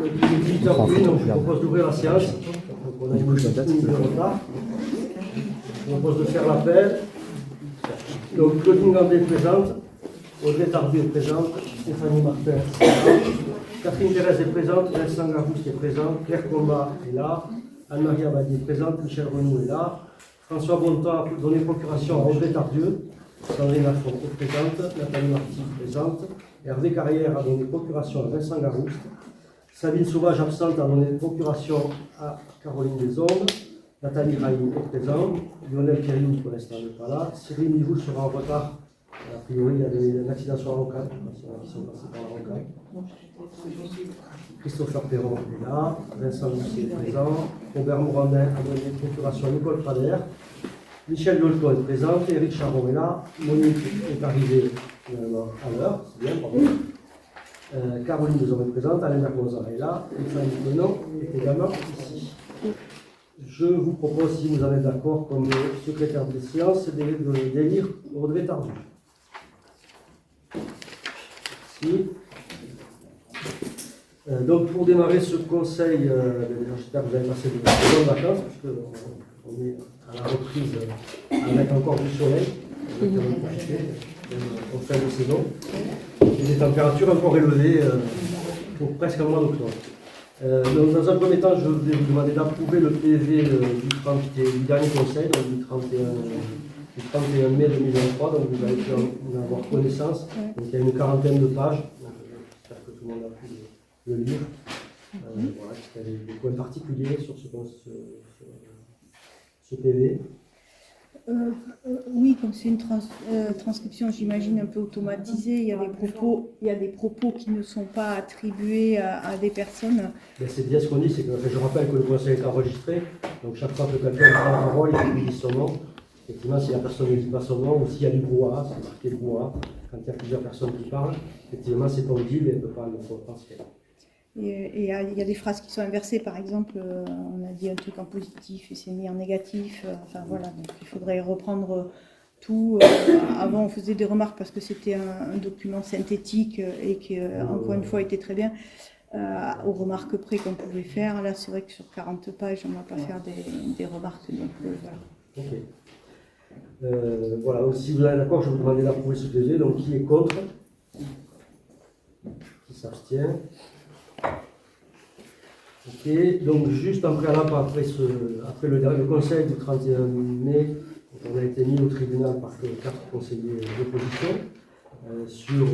Il est 18h01, donc je vous propose d'ouvrir la séance. Donc on a une minute de retard. Je vous propose de faire l'appel. Donc Claudine Gambé est présente, Audrey Tardy est présente, Stéphanie Martin est présente, Catherine Thérèse est présente, Vincent Garouste est présent, Claire Combat est là, Anne-Marie Abadi est présente, Michel Renou est là, François Bontemps a donné procuration à Audrey Tardieu, Sandrine Lafont est présente, Nathalie Marty est présente, Hervé Carrière a donné procuration à Vincent Garouste, Sabine Sauvage absente a donné procuration à Caroline Desondes, Nathalie Raïm est présente, Lionel Kériou pour l'instant n'est pas là, Cyril Mivou sera en retard, a priori il y a un accident sur la rocade, qui sont passés par la rocade. Christopher Perron est là, Vincent Lucier est présent, Robert Morandin a donné procuration à Nicole Prader, Michel Yolto est présent, Éric Charon est là, Monique est arrivée à l'heure, c'est bien, bravo. Caroline Desommes est présente, Alain Mermozar est là, et Fanny Menon est également ici. Je vous propose, si vous en êtes d'accord, comme secrétaire des séances, d'élire Audrey Tardy. Merci. Donc pour démarrer ce conseil, j'espère que vous avez passé de bonnes vacances, parce qu'on est à la reprise avec encore du soleil, en fin de saison, et des températures encore élevées pour presque un mois d'octobre. Donc dans un premier temps, je vais vous demander d'approuver le PV du dernier conseil, donc du 31 mai 2023, donc vous avez pu en avoir connaissance. Donc il y a une quarantaine de pages, donc j'espère que tout le monde a pu le lire. Voilà, il y a des points particuliers sur ce PV. Oui, comme c'est une transcription, j'imagine, un peu automatisée, il y a des propos qui ne sont pas attribués à des personnes. C'est bien ce qu'on dit, c'est que je rappelle que le conseil est enregistré, donc chaque fois que quelqu'un prend la parole, il dit son nom. Effectivement, si la personne ne dit pas son nom, ou s'il y a du brouhaha, c'est marqué brouhaha, quand il y a plusieurs personnes qui parlent, effectivement, c'est audible et elle ne peut pas le transférer. Et il y a des phrases qui sont inversées, par exemple, on a dit un truc en positif et c'est mis en négatif, enfin voilà, donc il faudrait reprendre tout. Avant on faisait des remarques parce que c'était un document synthétique et qui, encore une fois, était très bien, aux remarques près qu'on pouvait faire. Là, c'est vrai que sur 40 pages, on ne va pas faire des remarques, donc voilà. Ok. Voilà, donc si vous êtes d'accord, je vais vous demander d'approuver ce PV, donc qui est contre? Qui s'abstient? Ok, donc juste en préalable, après le conseil du 31 mai, on a été mis au tribunal par 4 conseillers d'opposition sur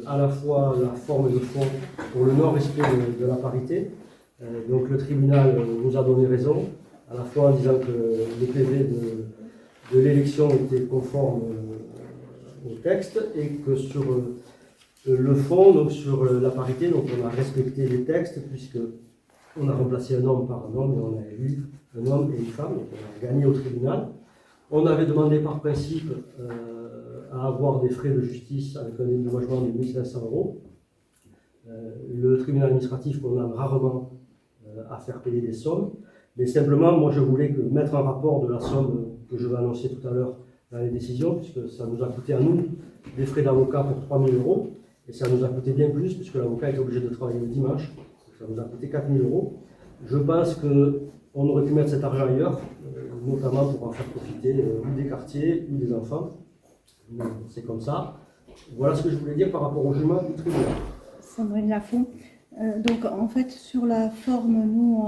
à la fois la forme et le fond pour le non-respect de la parité. Donc le tribunal nous a donné raison, à la fois en disant que le PV de l'élection était conforme au texte et que sur le fond, donc sur la parité, donc on a respecté les textes puisque on a remplacé un homme par un homme et on a élu un homme et une femme, donc on a gagné au tribunal. On avait demandé par principe à avoir des frais de justice avec un dédommagement de 1 500 €. Le tribunal administratif condamne rarement à faire payer des sommes, mais simplement, moi je voulais mettre un rapport de la somme que je vais annoncer tout à l'heure dans les décisions, puisque ça nous a coûté à nous des frais d'avocat pour 3 000 €, et ça nous a coûté bien plus, puisque l'avocat est obligé de travailler le dimanche. Ça nous a coûté 4 000 €. Je pense qu'on aurait pu mettre cet argent ailleurs, notamment pour en faire profiter ou des quartiers ou des enfants. Mais c'est comme ça. Voilà ce que je voulais dire par rapport au jugement du tribunal. Sandrine Lafont. Donc en fait sur la forme, nous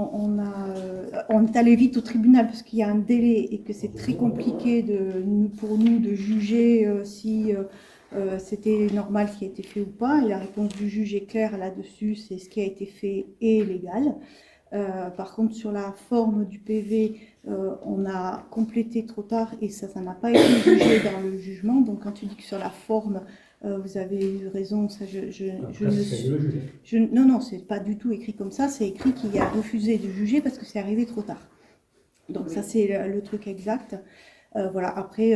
on est allé vite au tribunal parce qu'il y a un délai et que c'est très compliqué pour nous de juger si c'était normal ce qui a été fait ou pas, et la réponse du juge est claire là-dessus, c'est ce qui a été fait est légal. Par contre sur la forme du PV, on a complété trop tard et ça n'a pas été jugé dans le jugement. Donc quand tu dis que sur la forme vous avez eu raison, ça non, c'est pas du tout écrit comme ça, c'est écrit qu'il a refusé de juger parce que c'est arrivé trop tard. Donc ça c'est le truc exact. Voilà, après,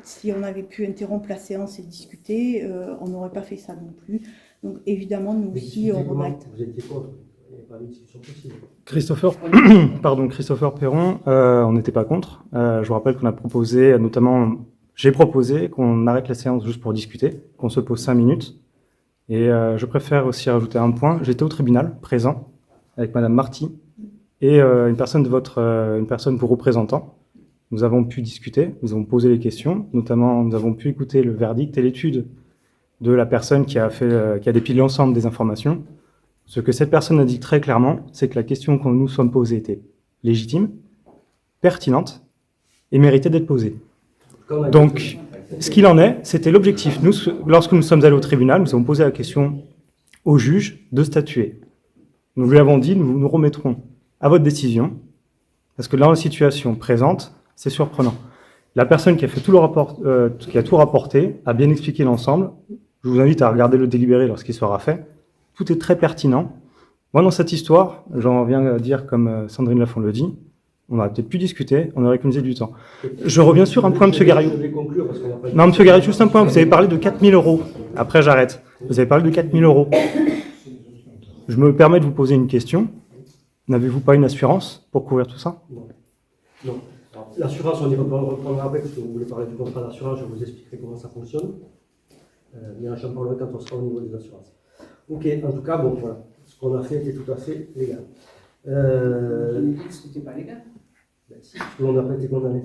si on avait pu interrompre la séance et discuter, on n'aurait pas fait ça non plus. Donc évidemment, nous aussi, on regrette. Vous étiez contre, il n'y a pas de discussion possible. Christopher Perron, on n'était pas contre. Je vous rappelle qu'on a proposé, notamment, j'ai proposé qu'on arrête la séance juste pour discuter, qu'on se pose 5 minutes, Et je préfère aussi rajouter un point. J'étais au tribunal, présent, avec Madame Marty, et une personne de vos représentants. Nous avons pu discuter, nous avons posé les questions, notamment nous avons pu écouter le verdict et l'étude de la personne qui a dépilé l'ensemble des informations. Ce que cette personne a dit très clairement, c'est que la question que nous sommes posée était légitime, pertinente et méritait d'être posée. Donc, ce qu'il en est, c'était l'objectif. Nous, lorsque nous sommes allés au tribunal, nous avons posé la question au juge de statuer. Nous lui avons dit, nous nous remettrons à votre décision, parce que dans la situation présente, c'est surprenant. La personne qui a fait tout le rapport, qui a tout rapporté, a bien expliqué l'ensemble. Je vous invite à regarder le délibéré lorsqu'il sera fait. Tout est très pertinent. Moi, dans cette histoire, j'en viens à dire, comme Sandrine Lafont le dit, on aurait peut-être pu discuter, on aurait économisé du temps. Je reviens sur un point, M. Garrigou. Non, M. Garrigou, juste un point. Vous avez parlé de 4 000 €. Après, j'arrête. Vous avez parlé de 4 000 €. Je me permets de vous poser une question. N'avez-vous pas une assurance pour couvrir tout ça? Non. L'assurance, on y reprendra après, parce que vous voulez parler du contrat d'assurance, je vous expliquerai comment ça fonctionne. Mais j'en parlerai quand on sera au niveau des assurances. Ok, en tout cas, bon, voilà. Ce qu'on a fait était tout à fait légal. Vous avez dit que ce n'était pas légal. Ben, si, parce qu'on n'a pas été condamné.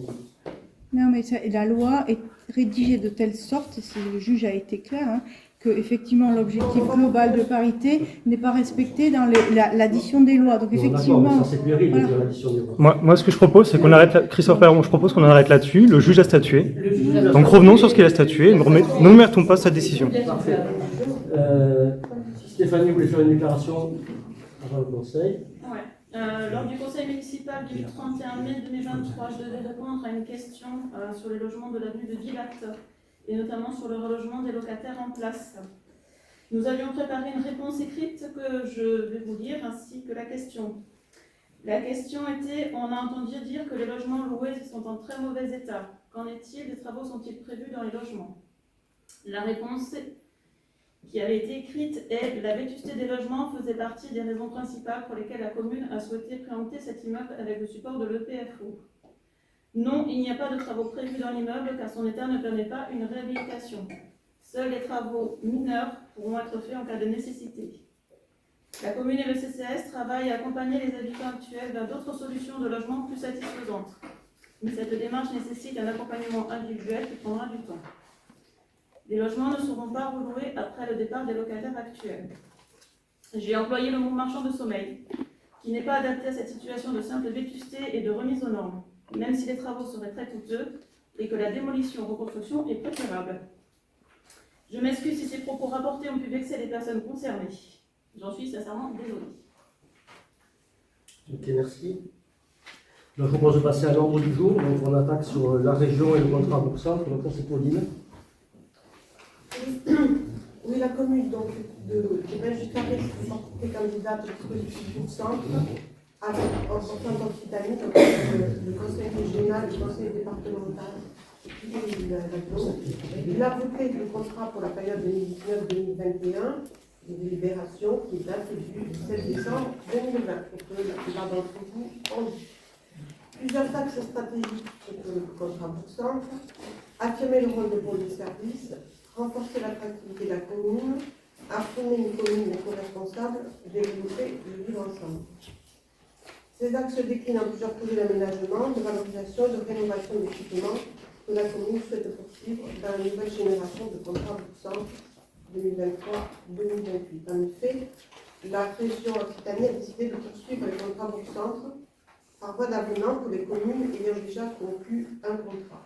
Non, mais la loi est rédigée de telle sorte, et le juge a été clair, hein, que effectivement l'objectif global de parité n'est pas respecté dans l'addition des lois. Donc effectivement, ça c'est puéril de dire l'addition des lois. Moi, ce que je propose, c'est qu'on arrête là. Christophe Perron, je propose qu'on arrête là-dessus. Le juge a statué. Donc revenons sur ce qu'il a statué. Ne nous mettons pas sa décision. Parfait. Stéphanie, vous voulez faire une déclaration avant le conseil? Ouais. Lors du conseil municipal du 31 mai 2023, je devais répondre à une question sur les logements de l'avenue de Guilat, et notamment sur le relogement des locataires en place. Nous avions préparé une réponse écrite que je vais vous lire, ainsi que la question. La question était, on a entendu dire que les logements loués sont en très mauvais état. Qu'en est-il? Des travaux sont-ils prévus dans les logements? La réponse qui avait été écrite est: la vétusté des logements faisait partie des raisons principales pour lesquelles la commune a souhaité préempter cet immeuble avec le support de l'EPFO. Non, il n'y a pas de travaux prévus dans l'immeuble car son état ne permet pas une réhabilitation. Seuls les travaux mineurs pourront être faits en cas de nécessité. La commune et le CCAS travaillent à accompagner les habitants actuels vers d'autres solutions de logement plus satisfaisantes. Mais cette démarche nécessite un accompagnement individuel qui prendra du temps. Les logements ne seront pas reloués après le départ des locataires actuels. J'ai employé le mot marchand de sommeil, qui n'est pas adapté à cette situation de simple vétusté et de remise aux normes, même si les travaux seraient très coûteux et que la démolition ou reconstruction est préférable. Je m'excuse si ces propos rapportés ont pu vexer les personnes concernées. J'en suis sincèrement désolée. Ok, merci. Donc, je propose de passer à l'ordre du jour. Donc, on attaque sur la région et le contrat pour ça. Donc, ça, c'est Pauline. Oui, la commune donc, de Belgique-Carré est candidate au dispositif du centre, avec en sortant d'Occitanie, donc le conseil régional, le conseil départemental et la région. Il a voté le contrat pour la période 2019-2021, de délibération qui date du 7 décembre 2020, et que la plupart d'entre vous ont dit. Plusieurs axes stratégiques sur le contrat pour centre: affirmer le rôle de pôle de service, renforcer l'attractivité de la commune, affirmer une commune éco-responsable, développer le vivre ensemble. Ces axes se déclinent en plusieurs projets d'aménagement, de valorisation et de rénovation d'équipements que la commune souhaite poursuivre dans la nouvelle génération de contrats pour centre 2023-2028. En effet, la région Occitanie a décidé de poursuivre les contrats pour centre par voie d'avenant pour les communes ayant déjà conclu un contrat.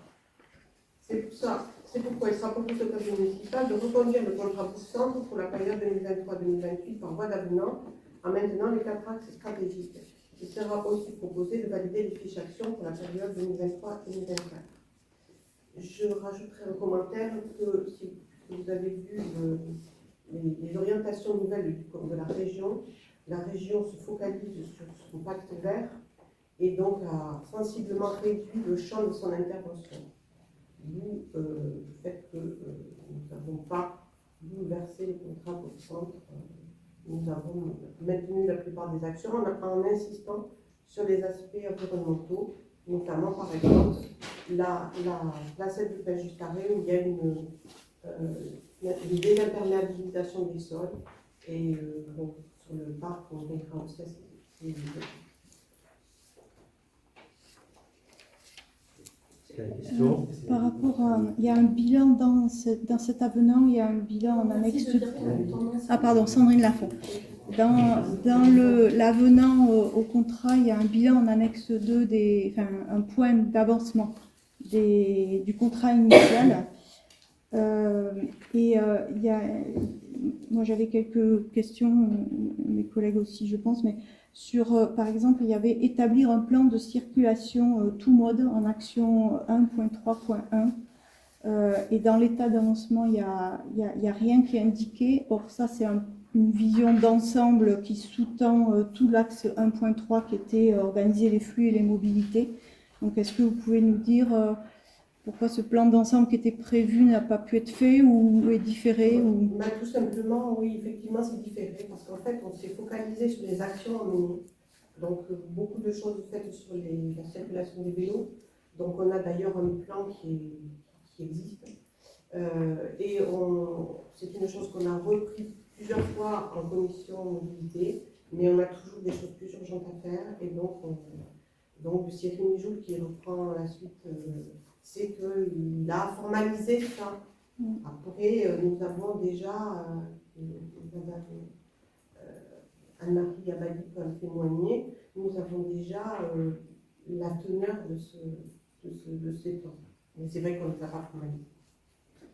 C'est pourquoi il sera proposé au conseil municipal de reconduire le contrat pour centre pour la période 2023-2028 par voie d'avenant en maintenant les 4 axes stratégiques. Il sera aussi proposé de valider les fiches actions pour la période 2023-2024. Je rajouterai un commentaire que si vous avez vu les orientations nouvelles de la région se focalise sur son pacte vert et donc a sensiblement réduit le champ de son intervention. D'où le fait que nous n'avons pas bouleversé les contrats pour le centre. Nous avons maintenu la plupart des actions en insistant sur les aspects environnementaux, notamment par exemple la placette du Belgique-Carré où il y a une désimperméabilisation des sols. Et bon, sur le parc, on verra aussi assez. Par rapport à, il y a un bilan dans cet avenant, il y a un bilan en annexe. Ah pardon, Sandrine Lafont. Dans l'avenant au contrat, il y a un bilan en annexe 2, un point d'avancement du contrat initial. Moi j'avais quelques questions, mes collègues aussi je pense, mais sur, par exemple, il y avait établir un plan de circulation tout mode en action 1.3.1. Et dans l'état d'avancement, il y a rien qui est indiqué. Or, ça, c'est une vision d'ensemble qui sous-tend tout l'axe 1.3 qui était organiser les flux et les mobilités. Donc, est-ce que vous pouvez nous dire pourquoi ce plan d'ensemble qui était prévu n'a pas pu être fait ou est différé Bah, tout simplement, oui, effectivement, c'est différé parce qu'en fait, on s'est focalisé sur les actions à mener. Donc, beaucoup de choses faites sur la circulation des vélos. Donc, on a d'ailleurs un plan qui existe. Et c'est une chose qu'on a repris plusieurs fois en commission mobilité, mais on a toujours des choses plus urgentes à faire. Et donc Cyril Mijoul qui reprend la suite, c'est qu'il a formalisé ça. Après, nous avons déjà, Anne-Marie Abadi peut en témoigner, nous avons déjà la teneur de ces plans. Mais c'est vrai qu'on ne les a pas formalisés.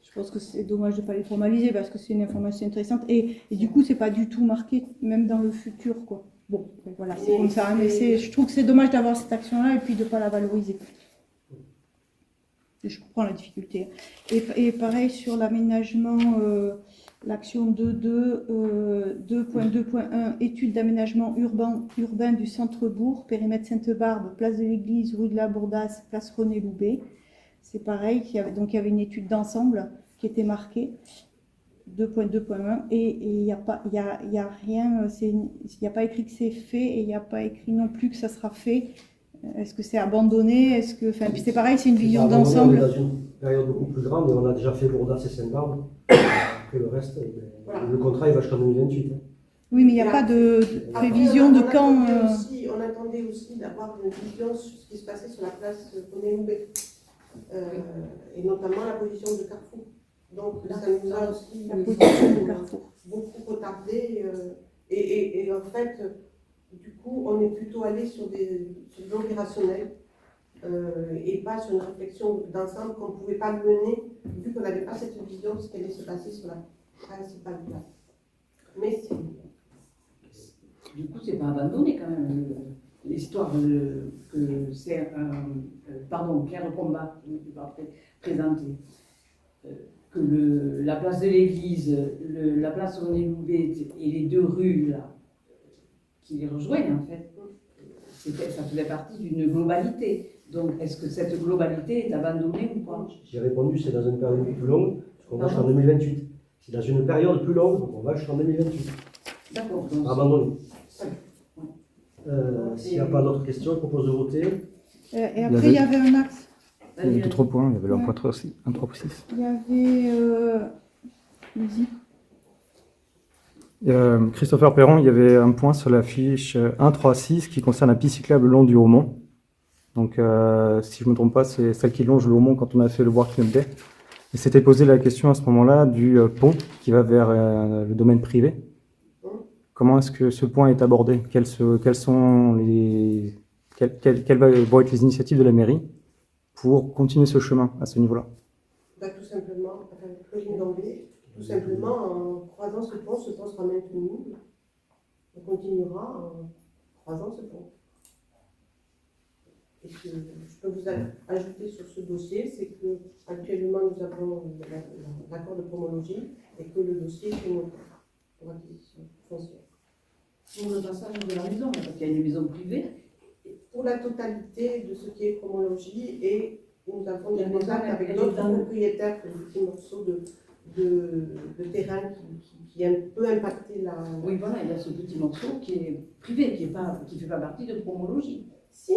Je pense que c'est dommage de ne pas les formaliser parce que c'est une information intéressante et du coup c'est pas du tout marqué même dans le futur quoi. Bon voilà c'est comme ça mais je trouve que c'est dommage d'avoir cette action là et puis de ne pas la valoriser. Je comprends la difficulté. Et pareil sur l'aménagement, l'action 2.2.1 étude d'aménagement urbain du centre-bourg, périmètre Sainte-Barbe, place de l'Église, rue de la Bourdasse, place René Loubet. C'est pareil, il y avait une étude d'ensemble qui était marquée, 2.2.1, et il n'y a rien, il n'y a pas écrit que c'est fait, et il n'y a pas écrit non plus que ça sera fait. Est-ce que c'est abandonné? Puis c'est pareil, c'est une vision d'ensemble. On est dans une période beaucoup plus grande, et on a déjà fait Bourdasse et Sainte-Barbe. Après le reste, le contrat il va jusqu'en 2028. Oui, mais il n'y a pas de prévision de quand. On attendait aussi d'avoir une vision sur ce qui se passait sur la place René Loubet. Et notamment la position de Carrefour. Donc ça nous a aussi la position de Carrefour. beaucoup retardé. Et en fait, du coup, on est plutôt allé sur de l'opérationnel et pas sur une réflexion d'ensemble qu'on ne pouvait pas mener, vu qu'on n'avait pas cette vision de ce qui allait se passer sur la principale place. Mais c'est... Du coup, c'est pas abandonné quand même. L'histoire que c'est Pierre Combat qui va présenter, que la place de l'église, la place René Loubet et les deux rues là, qui les rejoignent en fait, ça faisait partie d'une globalité. Donc est-ce que cette globalité est abandonnée ou pas? J'ai répondu, c'est dans une période plus longue, parce qu'on va jusqu'en 2028. C'est dans une période plus longue, on va jusqu'en 2028. D'accord. Abandonné. S'il n'y a pas d'autres questions, je propose de voter. Et après, il y avait un axe. Il y avait d'autres points, il y avait le 1.3.6. Il y avait... Christopher Perron, il y avait un point sur la fiche 1.3.6 qui concerne la piste cyclable le long du Haut-Mont. Donc, si je ne me trompe pas, c'est celle qui longe le Haut-Mont quand on a fait le Walking Day. Et s'était posé la question à ce moment-là du pont qui va vers le domaine privé. Comment est-ce que ce point est abordé? Quelles vont être les initiatives de la mairie pour continuer ce chemin à ce niveau-là? Tout simplement, Claudine Gambier, tout simplement en croisant ce pont sera maintenu. On continuera en croisant ce pont. Et ce que je peux vous ajouter sur ce dossier, c'est que actuellement nous avons l'accord de promologie et que le dossier est monté pour acquisition foncière. Pour le passage de la maison, parce qu'il y a une maison privée. Pour la totalité de ce qui est promologie, et nous avons des contacts avec d'autres propriétaires pour des petits morceaux de terrain qui peut impacter la... Oui, voilà, il y a ce petit morceau qui est privé, qui ne fait pas partie de promologie. Si,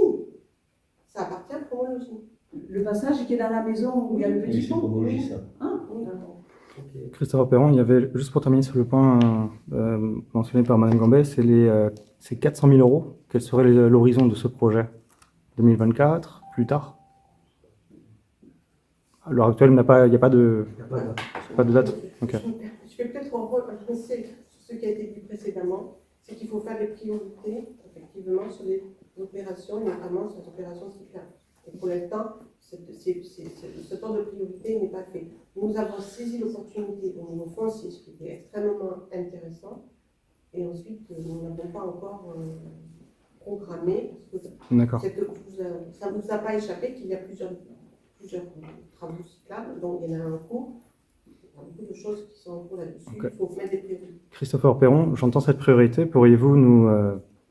ça appartient à promologie. Le passage qui est dans la maison où il y a le petit pont. C'est promologie, ça. Ah, oui, d'accord. Ok. Christopher Perron, il y avait, juste pour terminer sur le point mentionné par Madame Gambet, c'est 400 000 €. Quel serait l'horizon de ce projet? 2024, plus tard? À l'heure actuelle, il n'y a pas de, Il n'y a pas de- pas de date. Ok. Je vais peut-être relancer sur ce qui a été dit précédemment, c'est qu'il faut faire des priorités, effectivement, sur les opérations, notamment sur les opérations cyclables. Et pour l'instant, ce temps de priorité n'est pas fait. Nous avons saisi l'opportunité au niveau foncier, ce qui était extrêmement intéressant, et ensuite, nous n'avons pas encore programmé. D'accord. Ça ne vous a pas échappé qu'il y a plusieurs travaux cyclables, donc il y en a un cours. Il y a beaucoup de choses qui sont en cours là-dessus. Ok. Il faut mettre des priorités. Christopher Perron, j'entends cette priorité. Pourriez-vous nous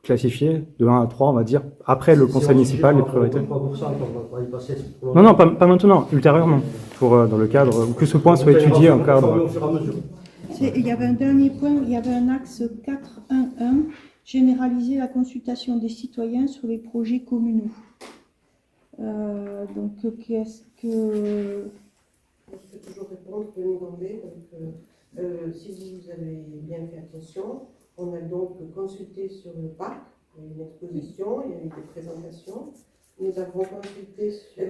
classifier de 1 à 3, on va dire, après le conseil municipal, les priorités? 3%, on va y passer. Non, non, pas maintenant, ultérieurement, pour, dans le cadre, que ce point soit étudié en cadre. Au fur et à mesure. Il y avait un dernier point, il y avait un axe 4.1.1, généraliser la consultation des citoyens sur les projets communaux. Donc, qu'est-ce que... Je peux toujours répondre, Denis Gambet. Donc, si vous avez bien fait attention, on a donc consulté sur le parc, il y a eu une exposition, il y a eu des présentations. Nous avons consulté sur,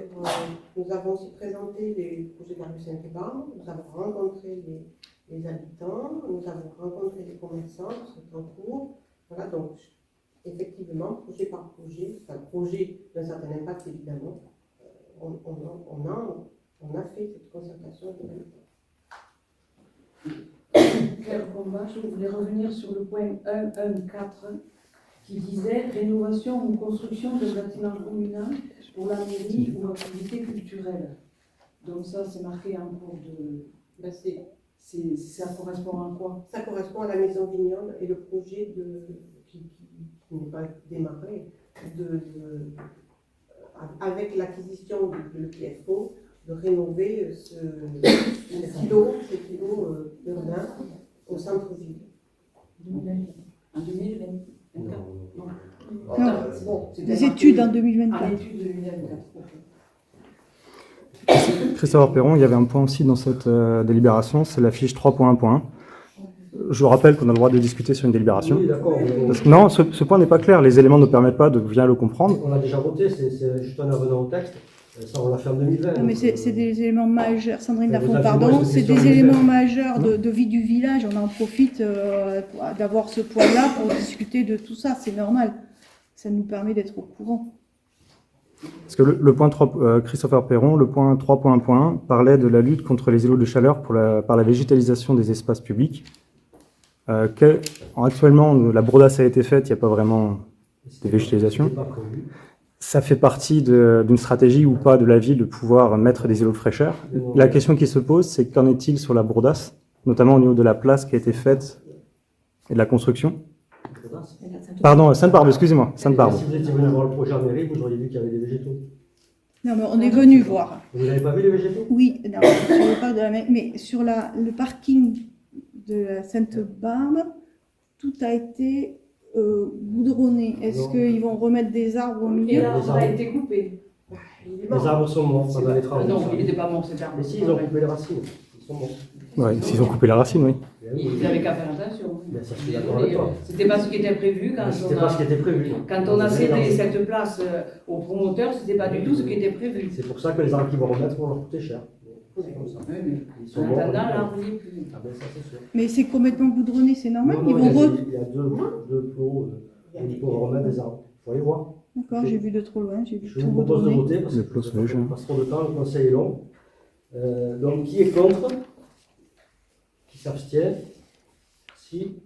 nous avons aussi présenté les projets de la rue Saint-Ébarbe, nous avons rencontré les habitants, nous avons rencontré les commerçants qui sont en cours. Voilà, donc effectivement, projet par projet, enfin projet d'un certain impact évidemment, on a fait cette concertation avec les habitants. Claire Combat, je voulais revenir sur le point 1.1.4 qui disait rénovation ou construction de bâtiments communaux pour la mairie ou activité culturelle. Donc ça, c'est marqué en cours de... Ben, ça correspond à quoi? ça correspond à la maison Vignole et le projet qui n'est pas démarré, avec l'acquisition de l'EPFO, de rénover ces kilos urbains au centre-ville. En 2024. Non, des études en 2024. En études 2024. Christopher Perron, il y avait un point aussi dans cette délibération, c'est la fiche 3.1.1. Je rappelle qu'on a le droit de discuter sur une délibération. Oui, d'accord. Parce que non, ce point n'est pas clair, les éléments ne permettent pas de bien le comprendre. On a déjà voté, c'est juste un avenant au texte. Ça, on l'a fait en 2020. Non, mais c'est des éléments majeurs, Sandrine Mais vous Lafont, avez pardon, moi, c'est cette question des de éléments l'hiver. majeurs de vie du village. On en profite d'avoir ce point-là pour discuter de tout ça, c'est normal. Ça nous permet d'être au courant. Parce que le point 3, Christopher Perron, le point 3.1.1 parlait de la lutte contre les îlots de chaleur par la végétalisation des espaces publics. Actuellement, la brodasse a été faite, il n'y a pas vraiment de végétalisation. C'était pas prévu. Ça fait partie d'une stratégie ou pas de la ville de pouvoir mettre des îlots de fraîcheur. La question qui se pose, c'est qu'en est-il sur la brodasse, notamment au niveau de la place qui a été faite et de la construction? Pardon, Sainte-Barbe, excusez-moi, Sainte-Barbe. Si vous étiez venu voir le projet en mairie, vous auriez vu qu'il y avait des végétaux. Non, mais on est venu voir. Vous n'avez pas vu les végétaux? Oui, non, je ne parle de la même, mais sur le parking de la Sainte-Barbe, tout a été goudronné. Est-ce Non. qu'ils vont remettre des arbres au Et milieu? l'arbre a été coupé. Les arbres sont morts pendant les travaux. Non, il n'était pas mort cet arbre. Mais si, ils ont coupé les racines. Ils sont morts. Ouais, s'ils ont coupé la racine, oui. Ils n'avaient qu'à faire attention. Ben, ça, je suis d'accord avec toi. C'était pas ce qui était prévu quand C'était on pas ce a, qui était prévu. quand on a cédé cette place aux promoteurs, c'était pas du tout ce qui était prévu. C'est pour ça que les arbres qu'ils vont remettre vont leur coûter cher. C'est comme ça. Oui, mais Ils sont en morts. attendant, l'arbre n'est plus. Ah ben ça, c'est sûr. Mais c'est complètement goudronné, c'est normal. Non, Ils non, vont il y a deux plots où ils vont remettre des arbres. Il faut aller voir. D'accord, j'ai vu de trop loin, j'ai vu Je tout vous propose de goudronné. voter parce Les que plots ça sont légers. passe trop de temps, le conseil est long. Donc qui est contre? Qui s'abstient? Si.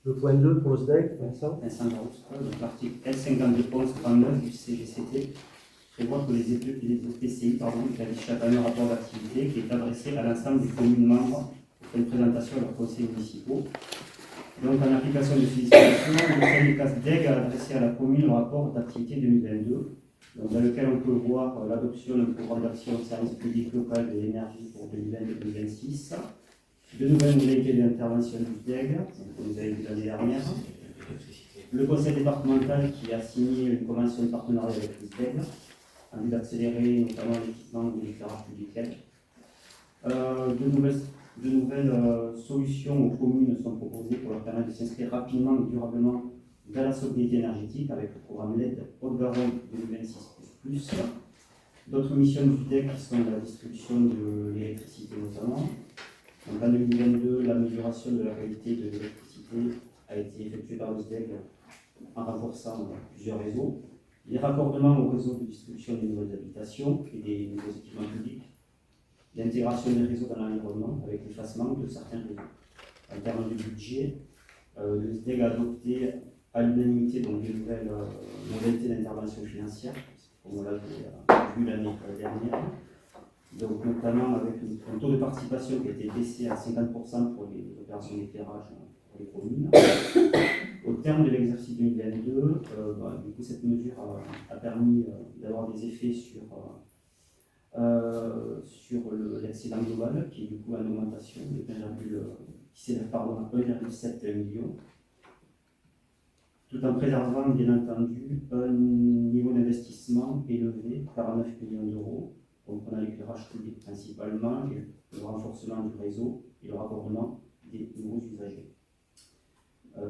Le point 2 pour le SDEC, Vincent. Vincent Garouste, donc l'article L5211-39 du CGCT prévoit que les EPCI établissent chaque année un rapport d'activité qui est adressé à l'ensemble des communes membres pour une présentation à leurs conseils municipaux. Donc, en application de ces dispositions, le syndicat SDEG a adressé à la commune le rapport d'activité 2022, donc, dans lequel on peut voir l'adoption d'un programme d'action au service public local de l'énergie pour 2020-2026, de nouvelles modalités d'intervention du SDEG, comme vous avez vu l'année dernière, le conseil départemental qui a signé une convention de partenariat avec le SDEG, en vue d'accélérer notamment l'équipement de l'éclairage public, de nouvelles De nouvelles solutions aux communes sont proposées pour leur permettre de s'inscrire rapidement et durablement dans la sobriété énergétique avec le programme LED Haute-Garonne 2026+. D'autres missions du DEC qui sont la distribution de l'électricité notamment. Donc, en 2022, l'amélioration de la qualité de l'électricité a été effectuée par le SDEC en renforçant plusieurs réseaux. Les raccordements au réseau de distribution des nouvelles habitations et des nouveaux équipements publics. L'intégration des réseaux dans l'environnement avec l'effacement de certains réseaux. En termes de budget, le SDEC a adopté à l'unanimité donc des nouvelles modalités d'intervention financière, comme on l'a vu l'année dernière. Donc, notamment avec un taux de participation qui a été baissé à 50% pour les opérations d'éclairage pour les communes. Au terme de l'exercice 2022, du coup, cette mesure a permis d'avoir des effets sur l'excédent global, qui est du coup en augmentation de qui s'élève à 1,7 million, tout en préservant bien entendu un niveau d'investissement élevé, 49 millions d'euros. Donc on a l'éclairage public principalement, le renforcement du réseau et le raccordement des nouveaux usagers.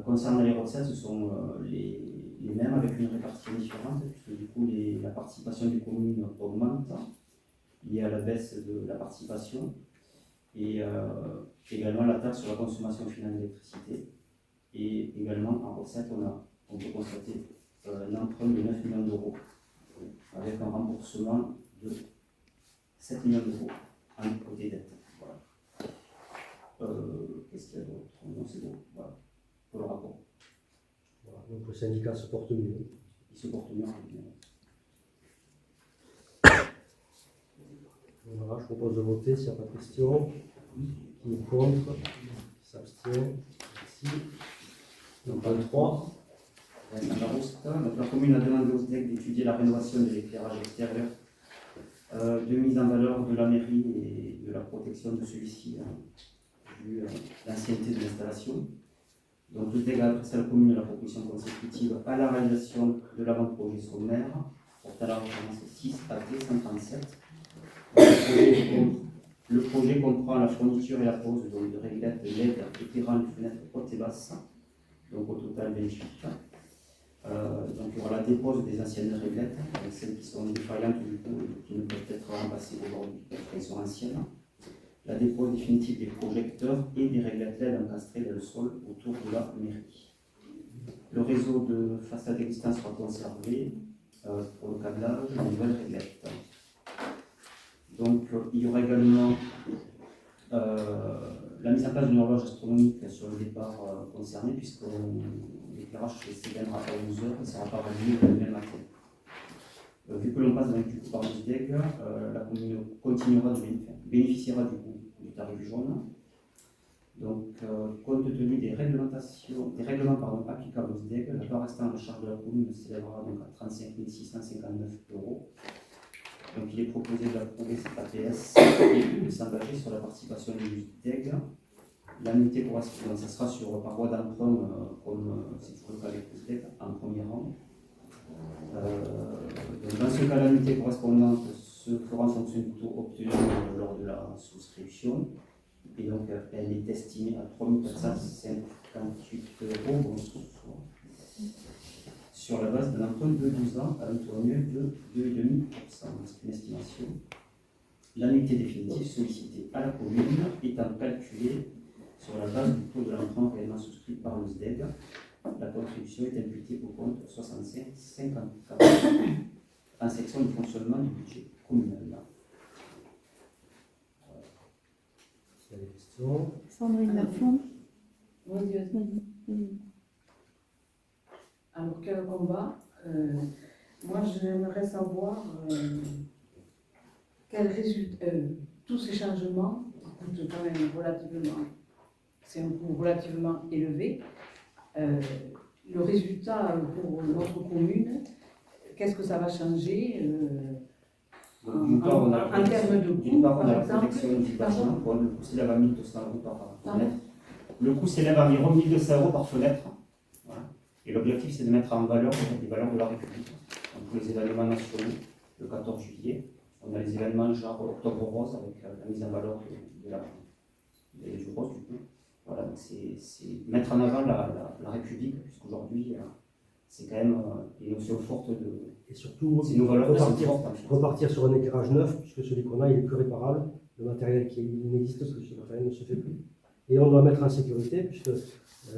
Concernant les recettes, ce sont les mêmes avec une répartition différente, puisque du coup la participation des communes augmente, liée à la baisse de la participation, et également la taxe sur la consommation finale d'électricité. Et également en recettes, on peut constater un emprunt de 9 millions d'euros, avec un remboursement de 7 millions d'euros en côté dette. Voilà. Qu'est-ce qu'il y a d'autre? Non, c'est bon. Voilà. Pour le rapport. Voilà, donc le syndicat se porte mieux. Il se porte mieux. Voilà, je propose de voter s'il n'y a pas de questions. Qui est contre? Qui s'abstient? Merci. Donc 23. Donc, la commune a demandé au SDEC d'étudier la rénovation de l'éclairage extérieur, de mise en valeur de la mairie et de la protection de celui-ci, vu l'ancienneté de l'installation. Donc le SDEC a adressé à la commune la proposition consécutive à la réalisation de l'avant-projet sommaire, portant la référence 6 AT 137. Le projet comprend la fourniture et la pose de réglettes LED éclairant les fenêtres hautes et basses, donc au total 28. Donc il y aura la dépose des anciennes réglettes, celles qui sont défaillantes du coup, qui ne peuvent être remplacées aujourd'hui parce qu'elles sont anciennes. La dépose définitive des projecteurs et des réglettes LED encastrées dans le sol autour de la mairie. Le réseau de façade existant sera conservé pour le câblage des nouvelles réglettes. Donc il y aura également la mise en place d'une horloge astronomique sur le départ concerné, puisque l'éclairage s'éteindra à 11h et ne sera pas rallumé le même matin. Vu que l'on passe donc, du coup, par le SDEC, la commune continuera bénéficiera du coup du tarif jaune. Donc, compte tenu des règlements applicables au SDEC, la part restant en charge de la commune s'élèvera donc à 35 659 €. Donc il est proposé d'approuver cet APS et de s'engager sur la participation du SDEC. L'annuité correspondante, ça sera sur par voie d'emprunt, comme c'est toujours le cas avec le SDEC, en premier rang. Donc dans ce cas, l'annuité correspondante se fera en fonction du taux obtenu lors de la souscription. Et donc elle est estimée à 3 458 € bon, sur la base d'un emprunt de 12 ans à un taux annuel de 2,5%. C'est une estimation. L'annuité définitive sollicitée à la commune étant calculée sur la base du taux de l'emprunt réellement souscrit par le SDEC. La contribution est imputée au compte 65-54 en section du fonctionnement du budget communal. S'il y a des questions. Sandrine Lafont. Oui, alors, quel combat. Moi, j'aimerais savoir quel résultat. Tous ces changements coûtent quand même relativement. C'est un coût relativement élevé. Le résultat pour notre commune, qu'est-ce que ça va changer en termes de coût, par exemple? Le coût s'élève à 1 200 € par fenêtre. Le coût s'élève à environ 1 200 € par fenêtre. Voilà. Et l'objectif, c'est de mettre en valeur les valeurs de la République. Donc les événements nationaux, le 14 juillet, on a les événements genre Octobre Rose avec la mise en valeur de la et du rose, du coup. Voilà, donc c'est mettre en avant la République, puisqu'aujourd'hui, c'est quand même une notion forte de... Et surtout, C'est nos valeurs qui sont fortes, en fait. repartir sur un éclairage neuf, puisque celui qu'on a, il est plus réparable. Le matériel qui n'existe plus, ce matériel ne se fait plus. Et on doit mettre en sécurité, puisque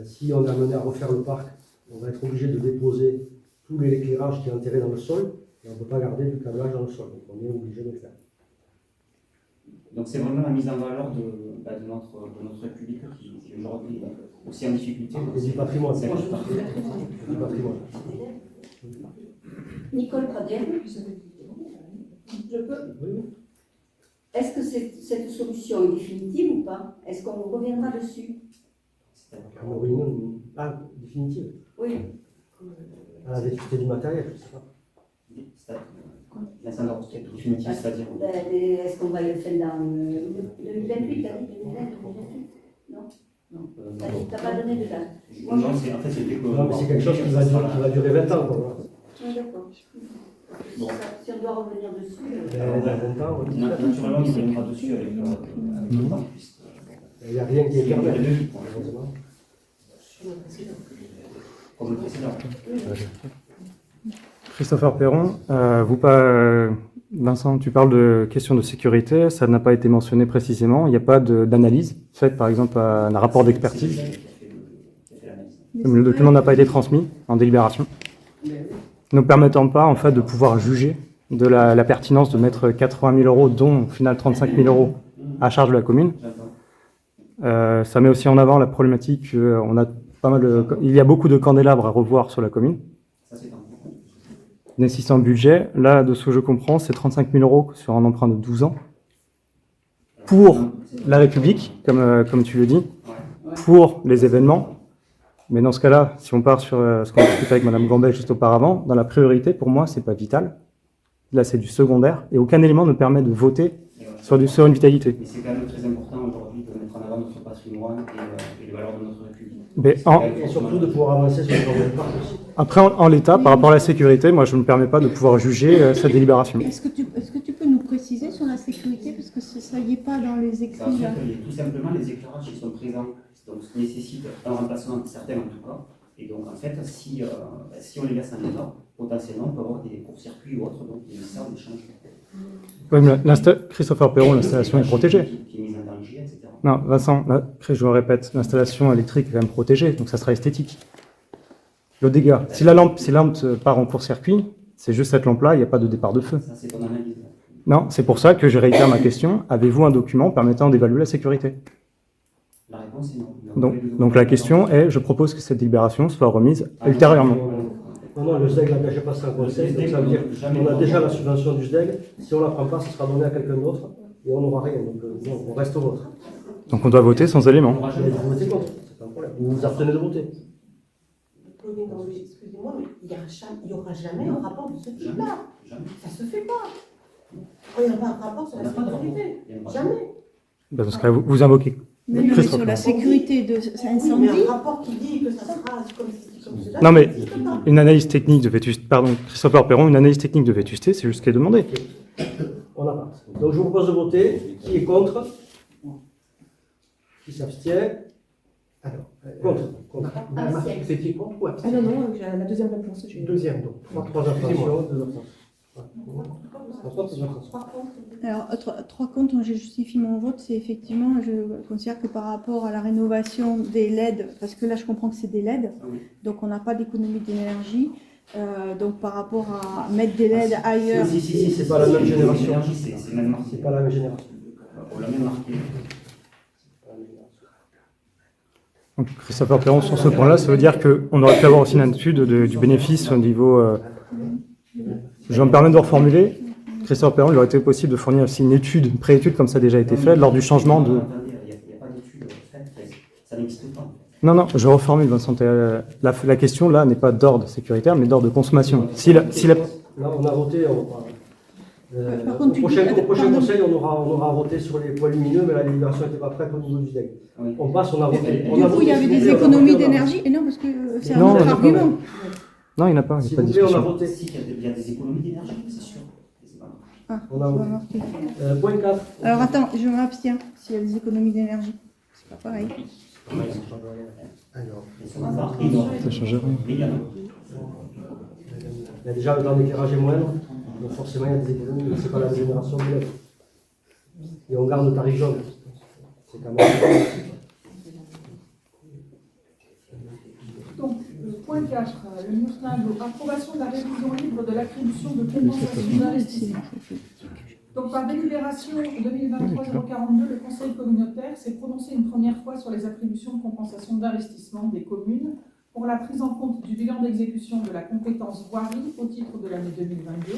si on est amené à refaire le parc, on va être obligé de déposer tout l'éclairage qui est enterré dans le sol, et on ne peut pas garder du câblage dans le sol. Donc on est obligé de le faire. Donc c'est vraiment la mise en valeur de notre République qui est aujourd'hui aussi en difficulté. Et du patrimoine. C'est Du patrimoine. Nicole Pradier, je peux. Oui. Est-ce que cette solution est définitive ou pas? Est-ce qu'on reviendra dessus? Une réunion définitive. Oui. À la vétusté du matériel, je ne sais pas. L'incendie définitif, c'est-à-dire. Est-ce qu'on va le faire dans 2028, t'as dit 2028? Non. T'as pas donné de date. Non, c'est en fait c'était que. Non, mais c'est quelque chose qui va durer 20 ans. Quoi. Oui, d'accord. Bon. Si on doit revenir dessus. Dans 20 ans, on dit ça. Naturellement, on reviendra dessus avec le temps, puisque. Il n'y a rien qui est éternel. Heureusement. Comme le précédent. Christopher Perron, Vincent, tu parles de questions de sécurité, ça n'a pas été mentionné précisément, il n'y a pas d'analyse faite par exemple à un rapport d'expertise. Le document n'a pas été transmis en délibération, ne permettant pas en fait de pouvoir juger de la pertinence de mettre 80 000 €, dont au final 35 000 € à charge de la commune. Ça met aussi en avant la problématique qu'on a pas mal il y a beaucoup de candélabres à revoir sur la commune. Nécessitant un budget, là, de ce que je comprends, c'est 35 000 € sur un emprunt de 12 ans pour la République, comme tu le dis, pour les événements. Mais dans ce cas-là, si on part sur ce qu'on a discuté avec Mme Gambet juste auparavant, dans la priorité, pour moi, c'est pas vital. Là, c'est du secondaire et aucun élément ne permet de voter sur une vitalité. Mais c'est quand même très important aujourd'hui de mettre en avant notre patrimoine et les valeurs de notre République. Mais Et surtout de pouvoir avancer sur le plan de parc aussi. après, en l'état, par rapport à la sécurité, moi, je ne me permets pas de pouvoir juger cette délibération. Est-ce que tu peux nous préciser sur la sécurité, parce que ça y est pas dans les Ça écrits fait là. qu'il y a tout simplement les éclairages qui sont présents, donc ce qui nécessite un remplacement certain en tout cas. Et donc en fait, si on les laisse en état, potentiellement on peut avoir des courts-circuits ou autres, donc il est nécessaire de changer. Oui, mais Christopher Perron, l'installation est protégée. Qui est mise en danger, etc. Non, Vincent, là, je me répète, l'installation électrique est quand même protégée, donc ça sera esthétique. Le dégât, si la lampe part en court-circuit, c'est juste cette lampe-là, il n'y a pas de départ de feu. Ça, c'est ton analyse. Non, c'est pour ça que je réitère ma question. Avez-vous un document permettant d'évaluer la sécurité? La réponse est non. Donc la question est, je propose que cette délibération soit remise ultérieurement. Non, le SDEG n'a déjà passé un conseil, donc ça veut dire qu'on a déjà la subvention du SDEG. Si on ne la prend pas, ça sera donné à quelqu'un d'autre et on n'aura rien. Donc non, on reste au vote. Donc on doit voter sans élément. Mais vous votez contre, c'est pas un problème. Vous vous abstenez de voter. Excusez-moi, mais il n'y aura jamais un rapport de ce type-là. Jamais. Ça se fait pas. Il n'y a pas un rapport sur la sécurité. Jamais. Dans ce cas, vous invoquez. Mais Christophe. sur la sécurité de Oui, mais incendie. un rapport qui dit que ça sera comme ceci, comme cela. Non, mais ça n'existe pas. une analyse technique de vétusté, pardon, Christopher Perron, une analyse technique de vétusté, c'est juste ce qui est demandé. On n'a pas. Donc je vous propose de voter. Qui est contre? Qui s'abstient? Alors, contre. C'était contre ou Ah non, non, j'ai la deuxième réponse. Deuxième, donc. Trois abstentions, deux abstentions. Alors, trois comptes dont je justifie mon vote, c'est effectivement, je considère que par rapport à la rénovation des LED, parce que là je comprends que c'est des LED, Oui. donc on n'a pas d'économie d'énergie, donc par rapport à mettre des LED ailleurs, Si, c'est pas la même génération. L'énergie, c'est même marqué. C'est pas la même génération. On l'a même marqué. Donc, Christopher Perron, sur ce point-là, ça veut dire qu'on aurait pu avoir aussi une étude du bénéfice au niveau... Je vais me permettre de reformuler. Christopher Perron, il aurait été possible de fournir aussi une étude, une pré-étude comme ça a déjà été fait, lors du changement de... Attendez, il n'y a pas d'étude faite, ça n'existe pas. Non, je reformule, Vincent. La question, là, n'est pas d'ordre sécuritaire, mais d'ordre de consommation. Là, on a voté. Par contre, Au tu dis- prochain pardon. conseil, on aura voté sur les poids lumineux, mais la délibération n'était pas prête au niveau du SDEG. Oui. On passe, on a voté. du coup il y avait des économies d'énergie, et non, parce que c'est un Non, autre on a pas- argument. Non, il n'y en a pas. Il S'il n'y a pas vous de plaît, on a discussion. voté. Si, il y a des économies d'énergie, c'est sûr. C'est pas grave. Ah, On a je voté. vais marquer. Point 4. Alors attends, je m'abstiens s'il y a des économies d'énergie. pas pareil. Alors, Et sur la partie, donc, Ça change rien. rien. il y a déjà le temps d'éclairage est moindre, donc forcément il y a des économies, mais c'est pas la génération de l'œuvre. Et on garde le tarif jaune. C'est quand même. Donc, point 4, le Murtin Aglo, approbation de la révision libre de l'attribution de compensation d'investissement. Donc, par délibération 2023-042, le Conseil communautaire s'est prononcé une première fois sur les attributions de compensation d'investissement des communes pour la prise en compte du bilan d'exécution de la compétence voirie au titre de l'année 2022,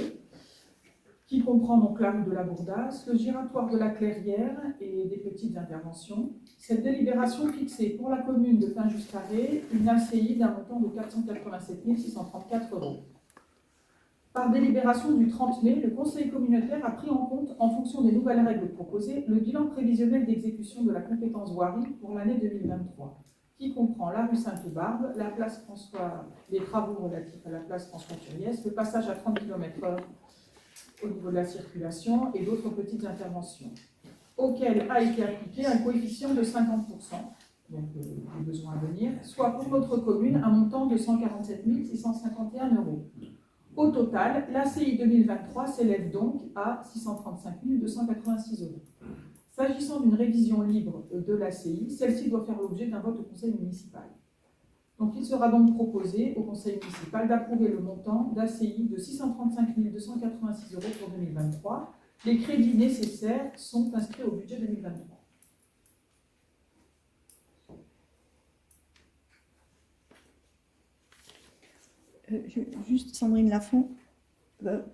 qui comprend donc la rue de la Bourdasse, le giratoire de la Clairière et des petites interventions. Cette délibération fixait pour la commune de Saint-Just-Carré une ACI d'un montant de 487 634 €. Par délibération du 30 mai, le Conseil communautaire a pris en compte, en fonction des nouvelles règles proposées, le bilan prévisionnel d'exécution de la compétence voirie pour l'année 2023, qui comprend la rue Sainte-Barbe, la place François, les travaux relatifs à la place François-Turiès, le passage à 30 km/h au niveau de la circulation et d'autres petites interventions, auxquelles a été appliqué un coefficient de 50%, donc des besoins à venir, soit pour notre commune un montant de 147 651 €. Au total, l'ACI 2023 s'élève donc à 635 286 €. S'agissant d'une révision libre de l'ACI, celle-ci doit faire l'objet d'un vote au conseil municipal. Donc, il sera donc proposé au conseil municipal d'approuver le montant d'ACI de 635 286 € pour 2023. Les crédits nécessaires sont inscrits au budget 2023. Juste Sandrine Lafont,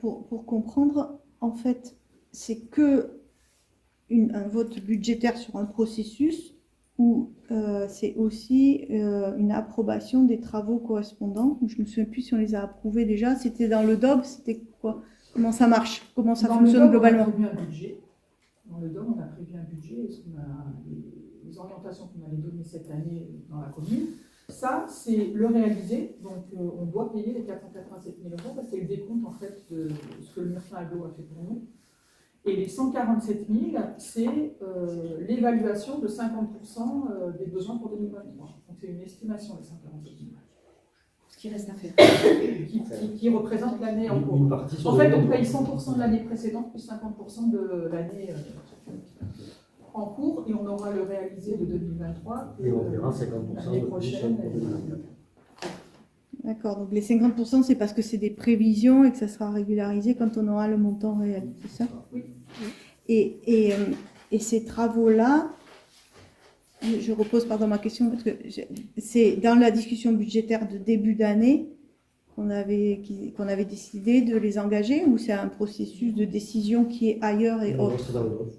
pour comprendre, en fait, c'est que un vote budgétaire sur un processus ou c'est aussi une approbation des travaux correspondants. Je ne me souviens plus si on les a approuvés déjà. C'était dans le DOB, c'était quoi? Comment ça marche? Comment ça fonctionne globalement? Dans le DOB, on a prévu un budget. Dans le DOB, on a prévu un budget. Les orientations qu'on allait donner cette année dans la commune. Ça, c'est le réaliser. Donc, on doit payer les 487 000 €. C'est le décompte, en fait, de ce que le Murtin Aglo a fait pour nous. Et les 147 000, c'est l'évaluation de 50% des besoins pour 2023. Donc, c'est une estimation des 147 000. Ce qui reste à faire. Qui représente l'année en cours. En fait, on paye 100% de l'année précédente plus 50% de l'année en cours et on aura le réalisé de 2023. Et on verra 50% l'année prochaine. D'accord, donc les 50%, c'est parce que c'est des prévisions et que ça sera régularisé quand on aura le montant réel, c'est ça? Oui. Et ces travaux-là, je repose pardon ma question parce que c'est dans la discussion budgétaire de début d'année qu'on avait décidé de les engager ou c'est un processus de décision qui est ailleurs et autre? C'est dans le DOB.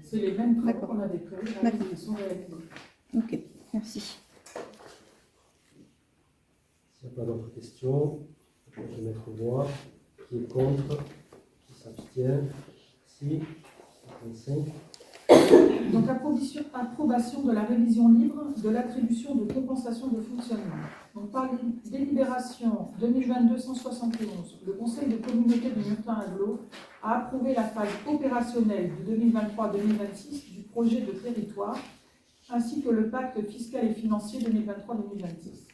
C'est les mêmes travaux qu'on avait prévus, qui sont réalisés. Ok, merci. S'il n'y a pas d'autres questions, je vais mettre au voix. Qui est contre? Qui s'abstient? Si. 55. Donc, approbation de la révision libre de l'attribution de compensation de fonctionnement. Donc, par délibération 2022-171, le Conseil de communauté de Murtin Aglo a approuvé la phase opérationnelle de 2023-2026 du projet de territoire, ainsi que le pacte fiscal et financier 2023-2026.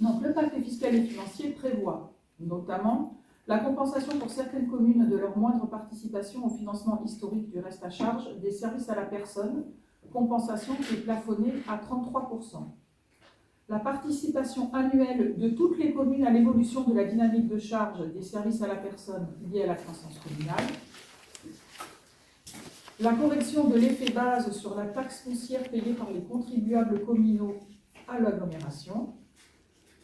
Donc, le pacte fiscal et financier prévoit notamment la compensation pour certaines communes de leur moindre participation au financement historique du reste à charge des services à la personne, compensation qui est plafonnée à 33%. La participation annuelle de toutes les communes à l'évolution de la dynamique de charge des services à la personne liés à la croissance communale. La correction de l'effet base sur la taxe foncière payée par les contribuables communaux à l'agglomération.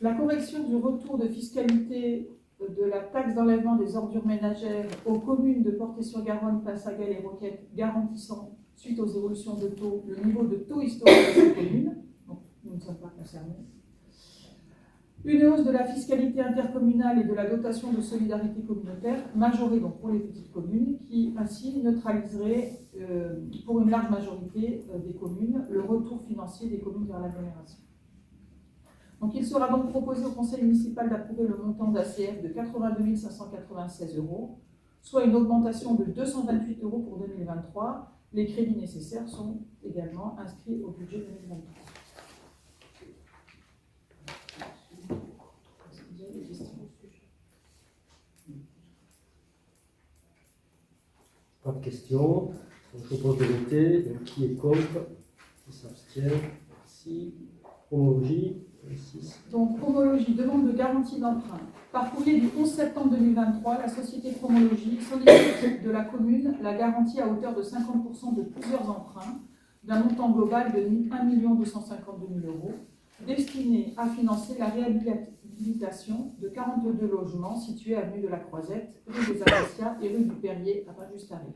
La correction du retour de fiscalité de la taxe d'enlèvement des ordures ménagères aux communes de Portet-sur-Garonne, Passaguel et Roquette, garantissant, suite aux évolutions de taux, le niveau de taux historique de ces communes. Donc, nous ne sommes pas concernés. Une hausse de la fiscalité intercommunale et de la dotation de solidarité communautaire, majorée donc pour les petites communes, qui ainsi neutraliserait pour une large majorité des communes le retour financier des communes vers l'agglomération. Donc, il sera donc proposé au conseil municipal d'approuver le montant d'ACF de 82 596 €, soit une augmentation de 228 € pour 2023 Les crédits nécessaires sont également inscrits au budget 2023. Est-ce que vous avez des questions au sujet? Pas de questions. Donc, je propose de voter. Donc, qui est contre? Qui s'abstient? Merci. Homologie. 6. Donc, Promologie, demande de garantie d'emprunt. Par courrier du 11 septembre 2023, la société Promologie sollicite de la commune la garantie à hauteur de 50% de plusieurs emprunts d'un montant global de 1 252 000 euros destinés à financer la réhabilitation de 42 logements situés avenue de la Croisette, rue des Acacias et rue du Perrier à Bas-Juste-Arrêt.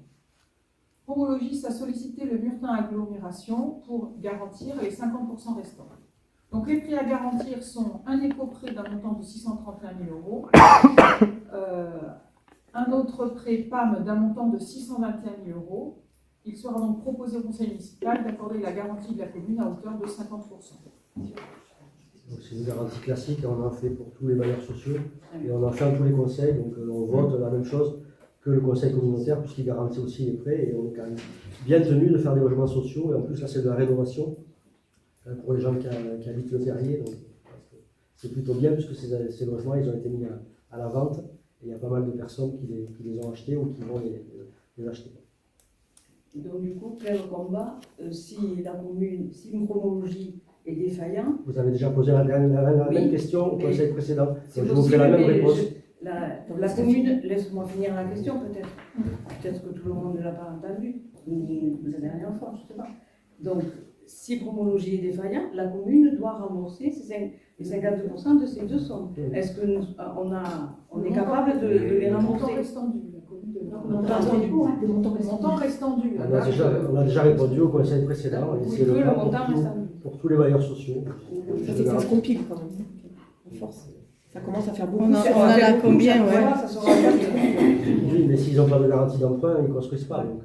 Promologis a sollicité le Murtin Agglomération pour garantir les 50% restants. Donc les prêts à garantir sont un éco-prêt d'un montant de 631 000 euros, un autre prêt PAM d'un montant de 621 000 euros. Il sera donc proposé au conseil municipal d'accorder la garantie de la commune à hauteur de 50%. C'est une garantie classique, on en fait pour tous les bailleurs sociaux et on en fait dans tous les conseils, donc on vote la même chose que le conseil communautaire puisqu'il garantit aussi les prêts et on est quand même bien tenu de faire des logements sociaux et en plus là c'est de la rénovation pour les gens qui habitent le terrier, donc c'est plutôt bien puisque ces logements ils ont été mis à la vente et il y a pas mal de personnes qui les ont achetés ou qui vont les acheter. Donc du coup, quel combat si la commune, si une Promologie est défaillant? Vous avez déjà posé la même Oui, question au conseil précédent, donc c'est je vous ferai la même réponse. La commune, laisse-moi finir la question peut-être. Peut-être que tout le monde ne l'a pas entendu, ni vous avez rien enfant, je ne sais pas. Donc, si Promologie est défaillant, la commune doit rembourser les 52% de ces deux sommes. Est-ce qu'on est capable de les Le montant rembourser? restant dû, la commune de Le montant restant dû. On a déjà répondu au conseil précédent et c'est le cas pour tous les bailleurs sociaux. Ça fait que ça se compile quand même. On force. Ça commence à faire beaucoup. On en a combien, ouais. Ça sera Oui, mais s'ils n'ont pas de garantie d'emprunt, ils ne construisent pas. Donc,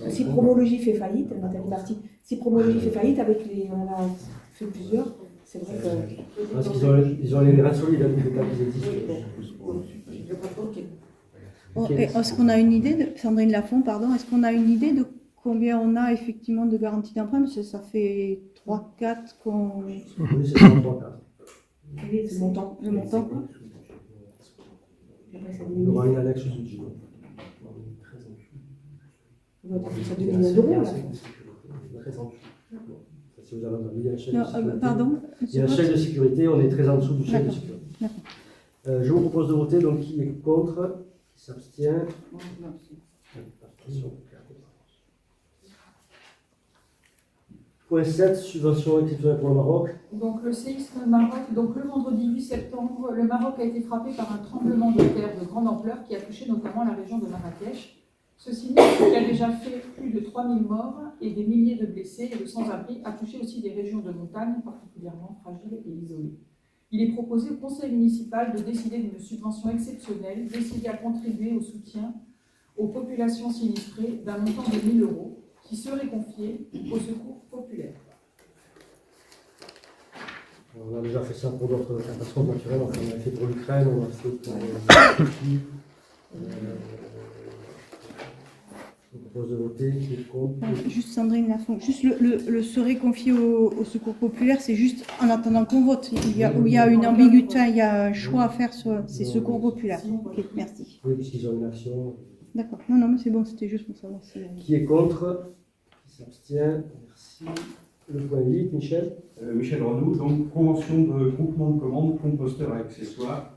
Si Promologie fait faillite, Nathalie Marty, si Promologie fait faillite, avec on en a fait plusieurs, c'est vrai que. parce qu'ils ont les reins solides depuis le temps qu'ils existent. Bon, est-ce qu'on a une idée, Sandrine Lafont, pardon, est-ce qu'on a une idée de combien on a effectivement de garantie d'emprunt? Parce que ça fait 3-4 qu'on. Oui, c'est 33 cas. Le montant. Le montant. Après, ça Il y diminue. aura une annexe au budget. On doit être à 2 millions d'euros là. Si vous avez entendu, il y a un chèque de Non, sécurité. pardon. Il y a un chèque de sécurité, on est très en dessous du chèque de D'accord. sécurité. D'accord. Je vous propose de voter, donc qui est contre, qui s'abstient. Point 7, subvention exceptionnelle pour le Maroc. Donc le séisme Maroc, donc le vendredi 8 septembre, le Maroc a été frappé par un tremblement de terre de grande ampleur qui a touché notamment la région de Marrakech. Ceci signifie qu'il a déjà fait plus de 3000 morts et des milliers de blessés et de sans-abri, a touché aussi des régions de montagne particulièrement fragiles et isolées. Il est proposé au conseil municipal de décider d'une subvention exceptionnelle destinée à contribuer au soutien aux populations sinistrées d'un montant de 1 000 euros qui serait confié au secours populaire. On a déjà fait ça pour d'autres catastrophes naturelles, enfin, on l'a fait pour l'Ukraine, on l'a fait pour la Turquie. Je vous propose de voter, qui est contre. Juste Sandrine Lafont, juste le serait confié au secours populaire, c'est juste en attendant qu'on vote. Il y a une ambiguïté, il y a un choix à faire sur ces secours populaires. Ok, merci. Oui, puisqu'ils ont une action. D'accord. Non, mais c'est bon, c'était juste pour savoir si. Qui est contre? Qui s'abstient? Merci. Le point 8, Michel. Michel Renaud, donc convention de groupement de commandes composteur et accessoires.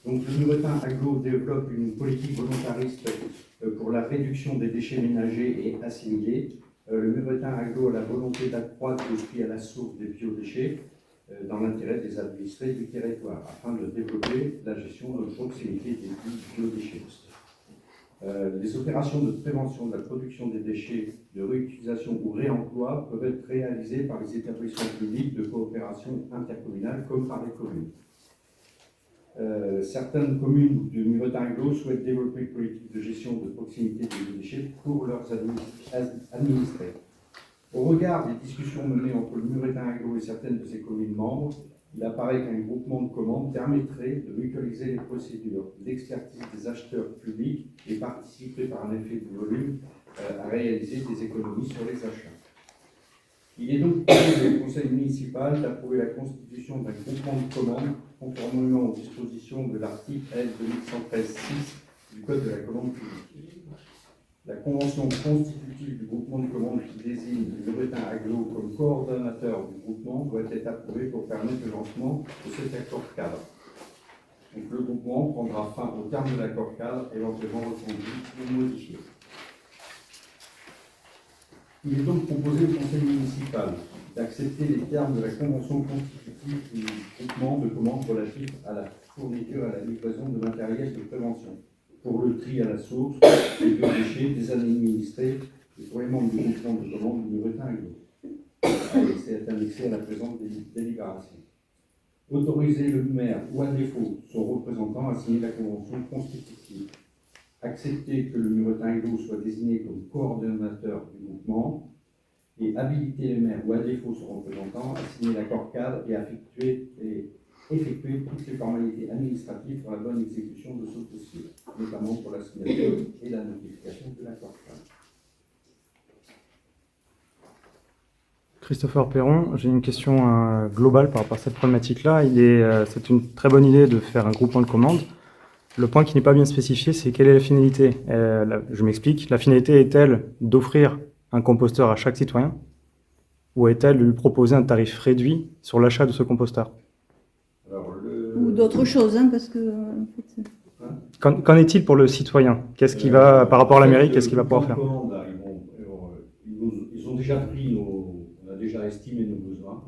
Donc le Muretin Aglo développe une politique volontariste pour la réduction des déchets ménagers et assimilés. Le Muretin Aglo a la volonté d'accroître le prix à la source des biodéchets dans l'intérêt des administrés du territoire, afin de développer la gestion de proximité des biodéchets. Les opérations de prévention de la production des déchets, de réutilisation ou réemploi peuvent être réalisées par les établissements publics de coopération intercommunale comme par les communes. Certaines communes du Muretin-Aglo souhaitent développer une politique de gestion de proximité des biodéchets pour leurs administrés. Au regard des discussions menées entre le Muretin-Aglo et certaines de ses communes membres, il apparaît qu'un groupement de commandes permettrait de mutualiser les procédures d'expertise des acheteurs publics et participer par un effet de volume à réaliser des économies sur les achats. Il est donc proposé au conseil municipal d'approuver la constitution d'un groupement de commandes conformément aux dispositions de l'article L. 2113-6 du Code de la commande publique. La convention constitutive du groupement de commandes qui désigne le Muretin Agglo comme coordonnateur du groupement doit être approuvée pour permettre le lancement de cet accord cadre. Donc, le groupement prendra fin au terme de l'accord cadre, éventuellement reconduit ou modifié. Il est donc proposé au conseil municipal d'accepter les termes de la convention constitutive du groupement de commandes relatif à la fourniture et à la livraison de matériel de prévention pour le tri à la source des biodéchets des administrés et pour les membres du groupement de commandes du Muretin Agglo. C'est annexé à la présente délibération. Autoriser le maire ou à défaut son représentant à signer la convention constitutive. Accepter que le Muretin Agglo soit désigné comme coordonnateur du groupement et habiliter le maire ou à défaut son représentant à signer l'accord cadre et à effectuer toutes les formalités administratives pour la bonne exécution de ce dossier, notamment pour la signature et la notification de l'accord cadre. Christopher Perron, j'ai une question globale par rapport à cette problématique-là. C'est une très bonne idée de faire un groupement de commandes. Le point qui n'est pas bien spécifié, c'est quelle est la finalité. Je m'explique. La finalité est-elle d'offrir un composteur à chaque citoyen ou est-elle de lui proposer un tarif réduit sur l'achat de ce composteur? Ou d'autres choses, hein, parce que... en fait, Qu'en est-il pour le citoyen? Qu'est-ce qui va, par rapport à la mairie, qu'est-ce qu'il va pouvoir faire? Ils ont déjà pris on a déjà estimé nos besoins.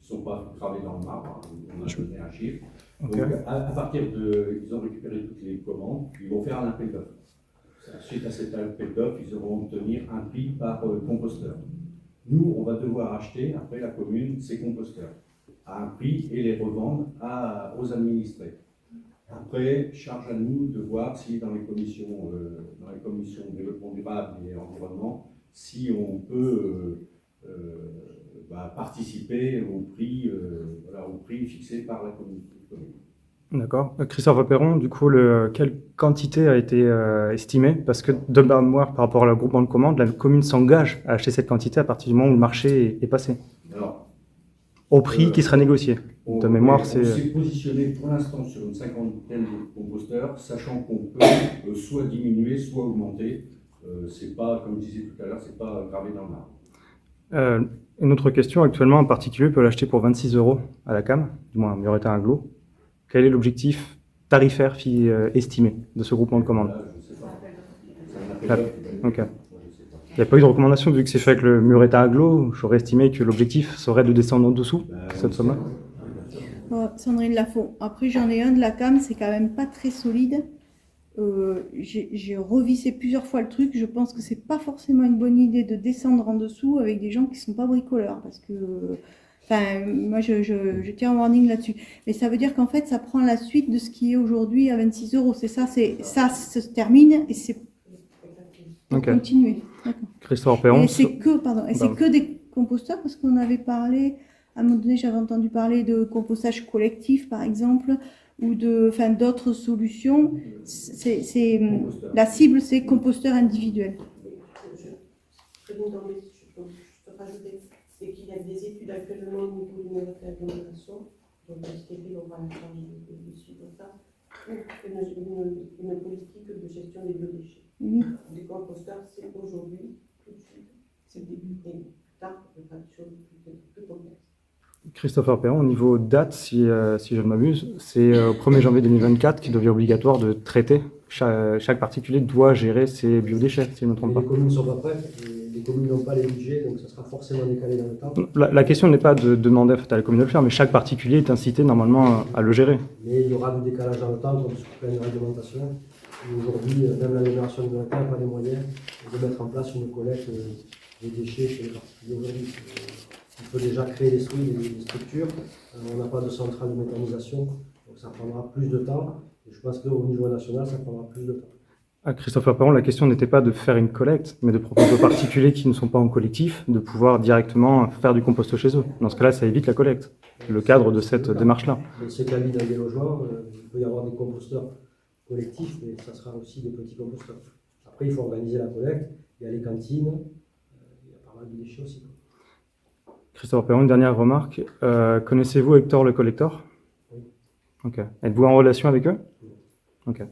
Ils ne sont pas gravés dans le marbre. On a donné un chiffre. Okay. Donc, à partir de... Ils ont récupéré toutes les commandes. Ils vont faire un appel d'offres. Suite à cet appel d'offres, ils devront obtenir un prix par composteur. Nous, on va devoir acheter, après la commune, ces composteurs à un prix et les revendre aux administrés. Après, charge à nous de voir si dans les commissions développement durable et environnement, si on peut participer au prix fixé par la commune. D'accord. Christophe Perron, du coup, quelle quantité a été estimée? Parce que de mémoire, par rapport au groupement de commandes, la commune s'engage à acheter cette quantité à partir du moment où le marché est passé. Alors, au prix qui sera négocié. De mémoire, c'est... On s'est positionné pour l'instant sur une cinquantaine de composteurs, sachant qu'on peut soit diminuer, soit augmenter. C'est pas, comme je disais tout à l'heure, c'est pas gravé dans le marbre. Une autre question, actuellement, un particulier peut l'acheter pour 26 € à la CAM, du moins, Muretin Agglo. Quel est l'objectif tarifaire estimé de ce groupement de commandes? Je ne sais pas. Okay. Il n'y a pas eu de recommandation, vu que c'est fait avec le Muretin Agglo, j'aurais estimé que l'objectif serait de descendre en dessous, cette somme-là. Sandrine Lafont. Après, j'en ai un de la CAM, c'est quand même pas très solide. J'ai revissé plusieurs fois le truc. Je pense que c'est pas forcément une bonne idée de descendre en dessous avec des gens qui sont pas bricoleurs, parce que, enfin, moi, je tiens un warning là-dessus. Mais ça veut dire qu'en fait, ça prend la suite de ce qui est aujourd'hui à 26 €. C'est ça, ça se termine et c'est pour continuer. Christophe Perron. Et c'est que des composteurs, parce qu'on avait parlé, à un moment donné, j'avais entendu parler de compostage collectif, par exemple, ou d'autres solutions. La cible, c'est composteur individuel. Je peux rajouter, c'est qu'il y a des études actuellement au niveau du niveau d'agglomération, donc la STB aura la charge de suivre ça, pour une politique de gestion des biodéchets. Les composteurs, c'est aujourd'hui, tout de suite, c'est le début, et plus tard, on fera des choses plus complexes. Christopher Perron, au niveau date, si je ne m'abuse, c'est au 1er janvier 2024 qu'il devient obligatoire de traiter. Chaque particulier doit gérer ses biodéchets, si je ne me trompe pas. Les communes ne sont pas prêtes, les communes n'ont pas les budgets, donc ça sera forcément décalé dans le temps. La question n'est pas de demander à la commune de le faire, mais chaque particulier est incité normalement à le gérer. Mais il y aura du décalage dans le temps, comme sur plein de réglementations. Aujourd'hui, même l'agglomération de Muretin n'a pas les moyens de mettre en place une collecte des déchets chez les particuliers aujourd'hui. Il faut déjà créer les structures. On n'a pas de centrale de méthanisation, donc ça prendra plus de temps. Et je pense qu'au niveau national, ça prendra plus de temps. À Christopher Perron, la question n'était pas de faire une collecte, mais de proposer aux particuliers qui ne sont pas en collectif de pouvoir directement faire du compost chez eux. Dans ce cas-là, ça évite la collecte, le cadre de cette démarche-là. Mais ceux qui habitent dans des logements, il peut y avoir des composteurs collectifs, mais ça sera aussi des petits composteurs. Après, il faut organiser la collecte il y a les cantines, il y a pas mal de déchets aussi. Christophe Perron, une dernière remarque. Connaissez-vous Hector le collector? Oui. Ok. Êtes-vous en relation avec eux? Ok.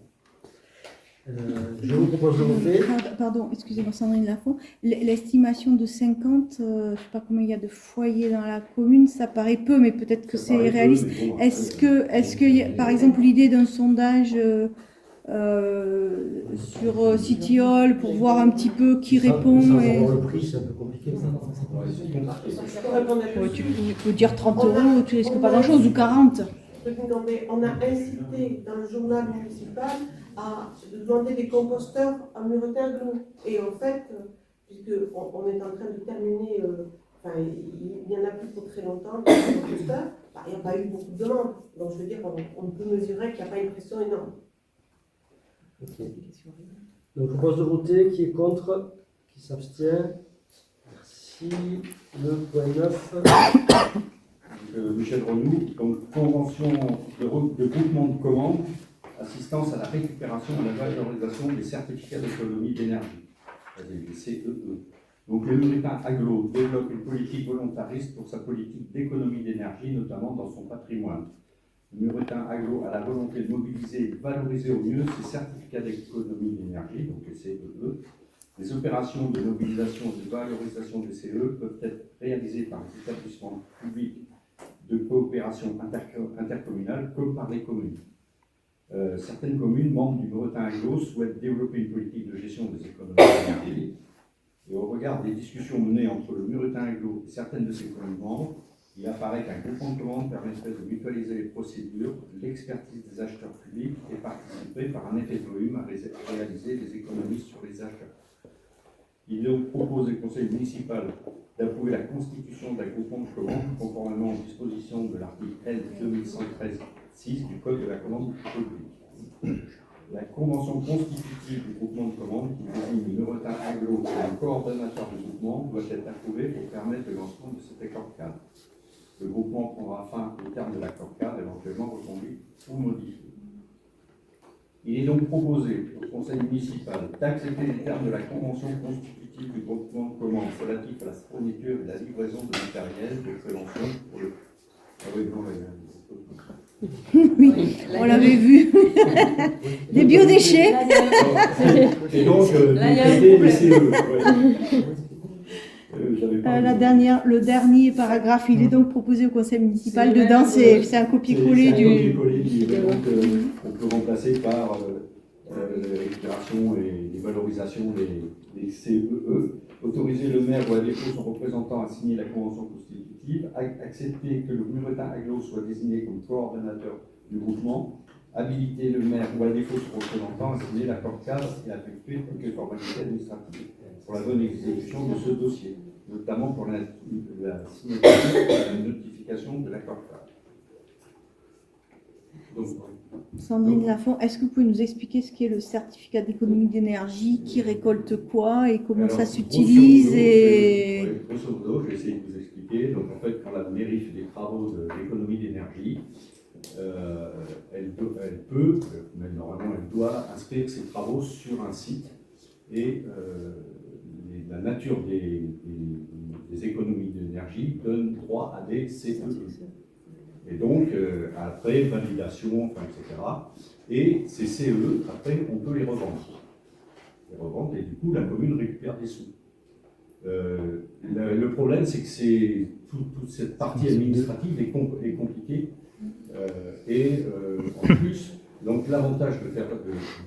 Je vous propose de voter. Pardon, excusez-moi, Sandrine Lafont. L'estimation de 50, je ne sais pas combien il y a de foyers dans la commune, ça paraît peu, mais peut-être que c'est réaliste. Est-ce que, par exemple, l'idée d'un sondage sur City Hall pour voir un petit peu qui répond Sans et... savoir le prix, c'est un peu compliqué. Ouais, tu peux dire 30 euros, tu risques pas grand-chose, ou 40. Non, mais on a incité dans le journal municipal à demander des composteurs à Muretin-Aglo. Et en fait, puisqu'on est en train de terminer, il n'y en a plus pour très longtemps, des composteurs, il n'y a pas eu beaucoup de demandes. Donc je veux dire, on peut mesurer qu'il n'y a pas une pression énorme. Ok. Donc je propose de voter. Qui est contre? Qui s'abstient? Merci. Le point 9. Michel Renou, donc convention de groupement de commandes, assistance à la récupération et à la valorisation des certificats d'économie d'énergie, les CEE. Donc le Muretin Aglo développe une politique volontariste pour sa politique d'économie d'énergie, notamment dans son patrimoine. Le Muretin Aglo a la volonté de mobiliser et de valoriser au mieux ses certificats d'économie d'énergie, donc les CEE. Les opérations de mobilisation et de valorisation des CEE peuvent être réalisées par les établissements publics de coopération intercommunale comme par les communes. Certaines communes membres du Muretin Aglo souhaitent développer une politique de gestion des économies d'énergie. Et au regard des discussions menées entre le Muretin Aglo et certaines de ses communes membres, il apparaît qu'un groupement de commandes permettrait de mutualiser les procédures, l'expertise des acheteurs publics et participer par un effet de volume à réaliser des économies sur les achats. Il est donc proposé au conseil municipal d'approuver la constitution d'un groupement de commandes conformément aux dispositions de l'article L 2113-6 du Code de la commande publique. La convention constitutive du groupement de commandes qui désigne le Muretin Aglo comme le coordonnateur du groupement doit être approuvée pour permettre le lancement de cet accord cadre. Le groupement prendra fin au terme de l'accord cadre, éventuellement reconduit ou modifié. Il est donc proposé au conseil municipal d'accepter les termes de la convention constitutive du groupement de commandes relatif à la fourniture et la livraison de matériel de prévention pour le... Ah oui, non, Oui, on l'avait vu. Des biodéchets. Et donc, traiter les CE. Le dernier paragraphe, il est donc proposé au conseil municipal. Dedans, c'est un copier-coller du... Donc, on peut remplacer par la récupération et les valorisations des CEE, autoriser le maire ou à défaut son représentant à signer la convention constitutive, accepter que le Muretin Aglo soit désigné comme coordonnateur du groupement, habiliter le maire ou à défaut son représentant à signer l'accord cadre et à effectuer toutes les formalités administratives pour la bonne exécution de ce dossier, notamment pour la signature et la notification de l'accord cadre. Sandrine Lafont, est-ce que vous pouvez nous expliquer ce qu'est le certificat d'économie d'énergie, qui récolte quoi et comment ça s'utilise Grosso modo, je vais essayer de vous expliquer. Donc en fait, quand la mairie fait des travaux d'économie d'énergie, elle peut, mais normalement elle doit inscrire ses travaux sur un site et la nature des économies d'énergie donne droit à des CEE. Et donc, après, validation, etc. Et ces CEE, après, on peut les revendre. Et du coup, la commune récupère des sous. Le problème, c'est que toute cette partie administrative est compliquée. En plus, donc l'avantage de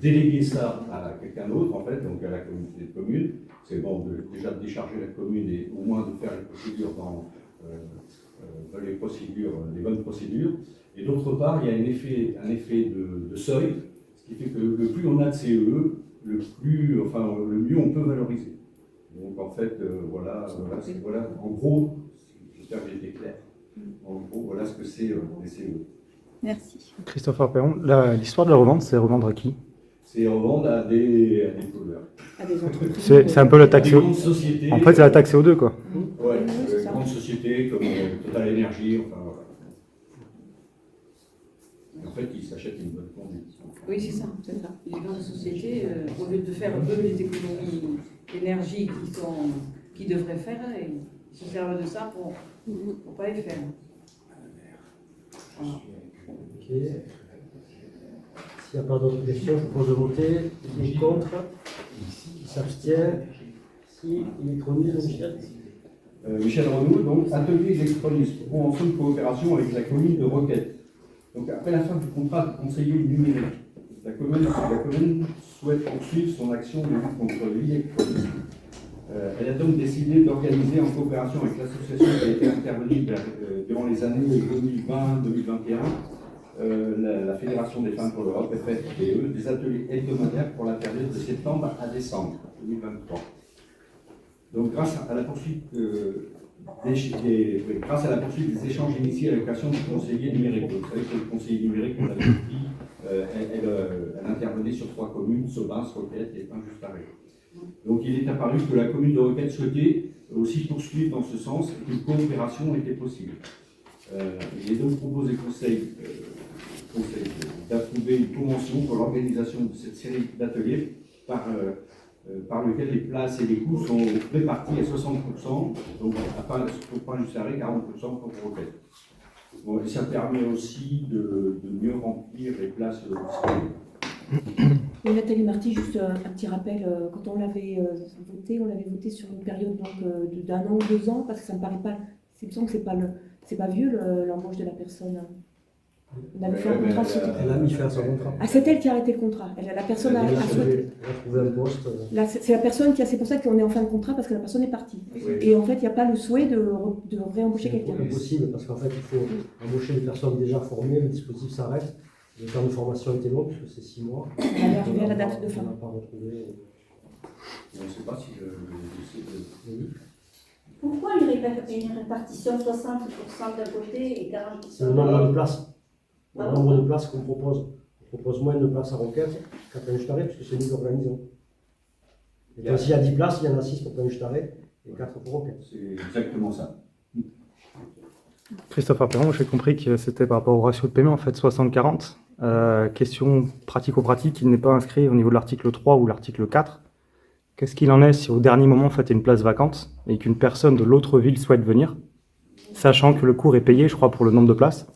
déléguer ça à quelqu'un d'autre, en fait, donc à la communauté de communes, c'est bon, déjà de décharger la commune et au moins de faire les procédures les bonnes procédures. Et d'autre part, il y a un effet de seuil, ce qui fait que le plus on a de CEE, le mieux on peut valoriser. Donc en fait, voilà, en gros, j'espère que j'ai été clair. En gros, voilà ce que c'est les CEE. Merci. Christophe Perron, l'histoire de la revente, c'est revendre à qui? C'est revendre à des pollueurs. À des entreprises. C'est un peu la taxe CO2. En fait, c'est la taxe CO2, quoi. Ouais, grandes sociétés comme Total Energy, enfin voilà. En fait, ils s'achètent une bonne conduite. Oui, c'est ça. Les grandes sociétés, au lieu de faire eux les économies énergie qui devraient faire et ils se servent de ça pour pas les faire. Voilà. Ok. S'il n'y a pas d'autres questions, je propose de voter. Qui est contre? Qui s'abstient? Si, électronique, Michel. Michel Renaud, donc atelier électronisme, convention de coopération avec la commune de Roquette. Donc après la fin du contrat de conseiller numérique, la commune souhaite poursuivre son action de lutte contre l'électronisme. Elle a donc décidé d'organiser en coopération avec l'association qui a été intervenue durant les années 2020-2021, la Fédération des femmes pour l'Europe, FFPE, des ateliers hebdomadaires pour la période de septembre à décembre 2023. Donc grâce à la poursuite des échanges initiés à l'occasion du conseiller numérique. Vous savez que le conseiller numérique, on l'avait dit, elle intervenait sur 3 communes, Sobins, Roquette et Pain-Juste-Arrêt. Donc il est apparu que la commune de Roquette souhaitait aussi poursuivre dans ce sens et qu'une coopération était possible. Il est donc proposé au conseil d'approuver une convention pour l'organisation de cette série d'ateliers par lequel les places et les coûts sont répartis à 60%, donc pour Pain-Juste-Arrêt, 40% pour Roquette. Bon, et ça permet aussi de mieux remplir les places disponibles. Et Nathalie Marty, juste un petit rappel, quand on l'avait voté sur une période d'1 an ou 2 ans, parce que ça me paraît pas, il me semble que c'est pas vieux l'embauche de la personne. On avait fait un contrat sur... Elle a mis fin à son contrat. Ah, c'est elle qui a arrêté le contrat. La personne a souhaité. Elle a trouvé un poste. Là, c'est la personne c'est pour ça qu'on est en fin de contrat, parce que la personne est partie. Oui. Et en fait, il n'y a pas le souhait de réembaucher quelqu'un. C'est impossible parce qu'en fait, il faut embaucher des personnes déjà formées, le dispositif s'arrête. Le temps de formation était long, puisque c'est 6 mois. Elle est arrivée à la date de fin. On n'a pas retrouvé. On ne sait pas si Pourquoi une répartition 60% d'un côté et 40% C'est le nombre de places. Le nombre de places qu'on propose. On propose moins de places à Roquette qu'à Pain-Juste-Arrêt, puisque c'est nous organisons. Et donc, s'il y a 10 places, il y en a 6 pour Pain-Juste-Arrêt et 4 pour Roquette. c'est exactement ça. Christophe Arperon, j'ai compris que c'était par rapport au ratio de paiement, en fait, 60-40. Question pratico-pratique, il n'est pas inscrit au niveau de l'article 3 ou l'article 4. Qu'est-ce qu'il en est si au dernier moment, en fait, il y a une place vacante et qu'une personne de l'autre ville souhaite venir, sachant que le cours est payé, je crois, pour le nombre de places?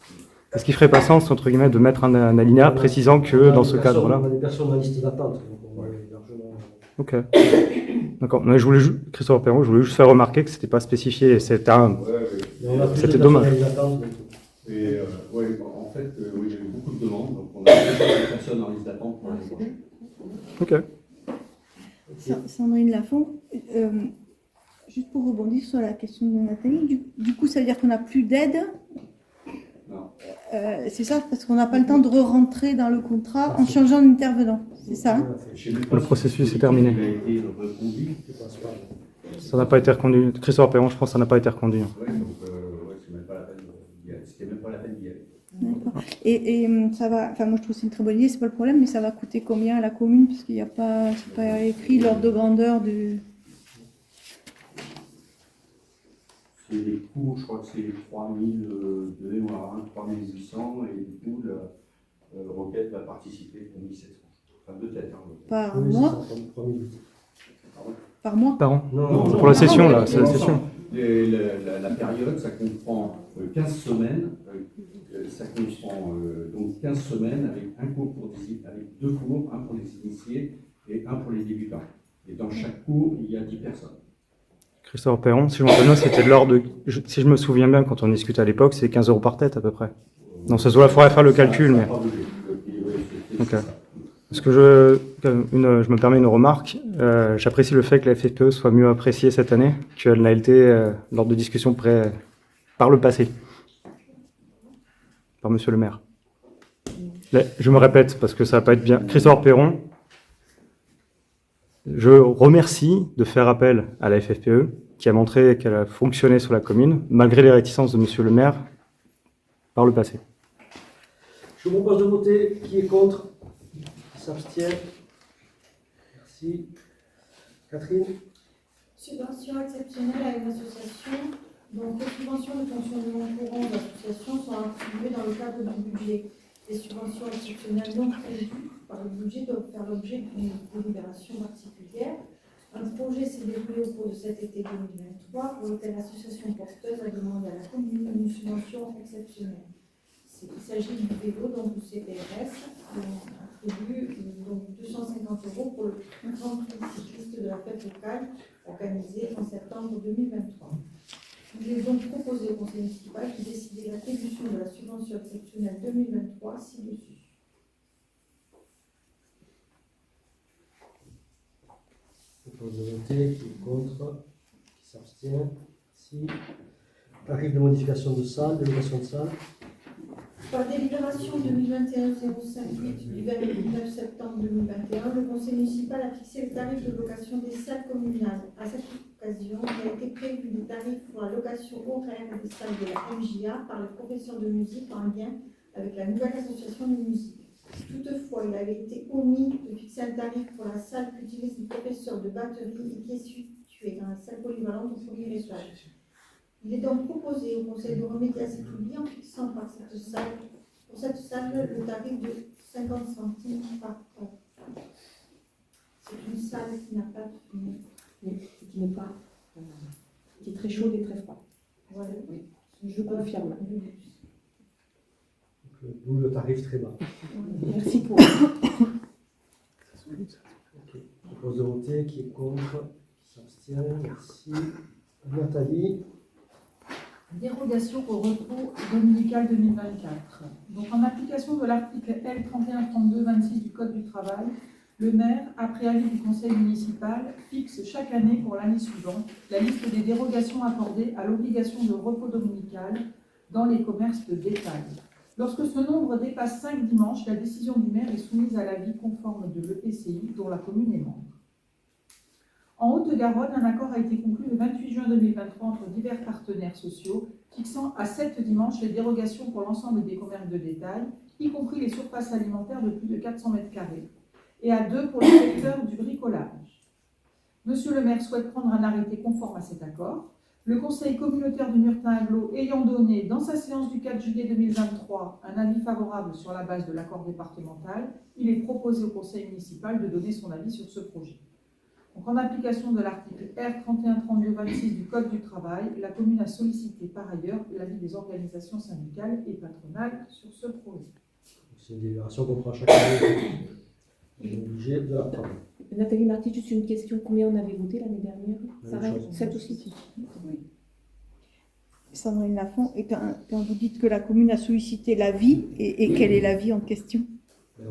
Est-ce qu'il ne ferait pas sens, entre guillemets, de mettre un alinéa précisant que dans ce cadre-là... On a des personnes dans la liste d'attente, donc on va largement... Ok. D'accord. Mais Christophe Arperon, je voulais juste faire remarquer que ce n'était pas spécifié. C'était C'était dommage. Et en fait, oui, il y a eu beaucoup de demandes, donc on a des personnes en liste d'attente pour l'année prochaine. Ok. Sandrine Lafont, juste pour rebondir sur la question de Nathalie, du coup, ça veut dire qu'on n'a plus d'aide? Non. C'est ça, parce qu'on n'a pas le temps de re-rentrer dans le contrat en changeant d'intervenant, c'est ça hein? Le processus est terminé. Ça n'a pas été reconduit. Christophe Arperon, je pense que ça n'a pas été reconduit. Oui, donc c'était même pas la peine d'y aller. D'accord. Et ça va, enfin moi je trouve que c'est une très bonne idée, c'est pas le problème, mais ça va coûter combien à la commune, parce qu'il n'y a pas, c'est pas écrit l'ordre de grandeur du... C'est les coûts, je crois que c'est 3000 de mémoire, 3800, et du coup, Roquette va participer pour 1700. Enfin, de tête. Par mois? Par mois? Par an. Non, pour la session, là, c'est la session. La période, ça comprend 15 semaines. Ça comprend donc 15 semaines avec avec 2 cours, un pour les initiés et un pour les débutants. Et dans chaque cours, il y a 10 personnes. Christophe Arperon, si je me rappelle bien, c'était de l'ordre de... Si je me souviens bien, quand on discutait à l'époque, c'est 15 € par tête à peu près. Non, ça se voit, il faudrait faire le calcul, mais... Ok. Parce que je me permets une remarque. J'apprécie le fait que la FFPE soit mieux appréciée cette année qu'elle n'a été lors de discussions par le passé. Par monsieur le maire. Là, je me répète parce que ça va pas être bien. Christophe Arperon, je remercie de faire appel à la FFPE qui a montré qu'elle a fonctionné sur la commune malgré les réticences de monsieur le maire par le passé. Je vous propose de voter. Qui est contre? Qui s'abstient? Merci. Catherine? Subvention exceptionnelle à une association. Donc, les subventions de fonctionnement courant de l'association sont attribuées dans le cadre du budget. Les subventions exceptionnelles non prévues par le budget doivent faire l'objet d'une délibération particulière. Un projet s'est déroulé au cours de cet été 2023 pour lequel l'association porteuse a demandé à la commune une subvention exceptionnelle. Il s'agit du vélo, donc du CPRS, qui attribue donc 250 € pour le grand tour cycliste de la fête locale organisée en septembre 2023. Il est donc proposé au conseil municipal de décider l'attribution de la subvention exceptionnelle 2023 ci-dessus. Je propose de voter, qui est contre, qui s'abstient. Si. Tarif de modification de salle, de location de salle. Par délibération 2021-058 du 29 septembre 2021, le conseil municipal a fixé le tarif de location des salles communales. À cette occasion, il a été prévu des tarifs pour la location horaire des salles de la MJA par les professeurs de musique en lien avec la nouvelle association de musique. Toutefois, il avait été omis de fixer un tarif pour la salle qu'utilisent les professeurs de batterie et qui est située dans la salle polyvalente au premier étage. Il est donc proposé au conseil de remédier à cet oubli en fixant pour cette salle le tarif de 50 centimes par heure. C'est une salle qui n'a pas de fenêtre. Qui n'est pas, qui est très chaude et très froide. Voilà. Oui. Je confirme. D'où le tarif très bas. Merci pour. Ok. Je propose de voter, qui est contre, qui s'abstient. Merci. Nathalie. Dérogation au repos dominical 2024. Donc, en application de l'article L. 3132-26 du Code du travail, le maire, après avis du conseil municipal, fixe chaque année pour l'année suivante la liste des dérogations accordées à l'obligation de repos dominical dans les commerces de détail. Lorsque ce nombre dépasse 5 dimanches, la décision du maire est soumise à l'avis conforme de l'EPCI dont la commune est membre. En Haute-Garonne, un accord a été conclu le 28 juin 2023 entre divers partenaires sociaux, fixant à 7 dimanches les dérogations pour l'ensemble des commerces de détail, y compris les surfaces alimentaires de plus de 400 m², et à 2 pour le secteur du bricolage. Monsieur le maire souhaite prendre un arrêté conforme à cet accord. Le conseil communautaire de Murtin-Aglo ayant donné, dans sa séance du 4 juillet 2023, un avis favorable sur la base de l'accord départemental, il est proposé au conseil municipal de donner son avis sur ce projet. Donc, en application de l'article R. 3132-26 du Code du travail, la commune a sollicité par ailleurs l'avis des organisations syndicales et patronales sur ce projet. C'est une délibération qu'on prend chaque année. On est obligé de la prendre. Nathalie Marty, juste une question. Combien on avait voté l'année dernière? Ça Même reste chose. 7 aussi. Oui. Sandrine Lafont, et quand vous dites que la commune a sollicité l'avis, et quel est l'avis en question? On est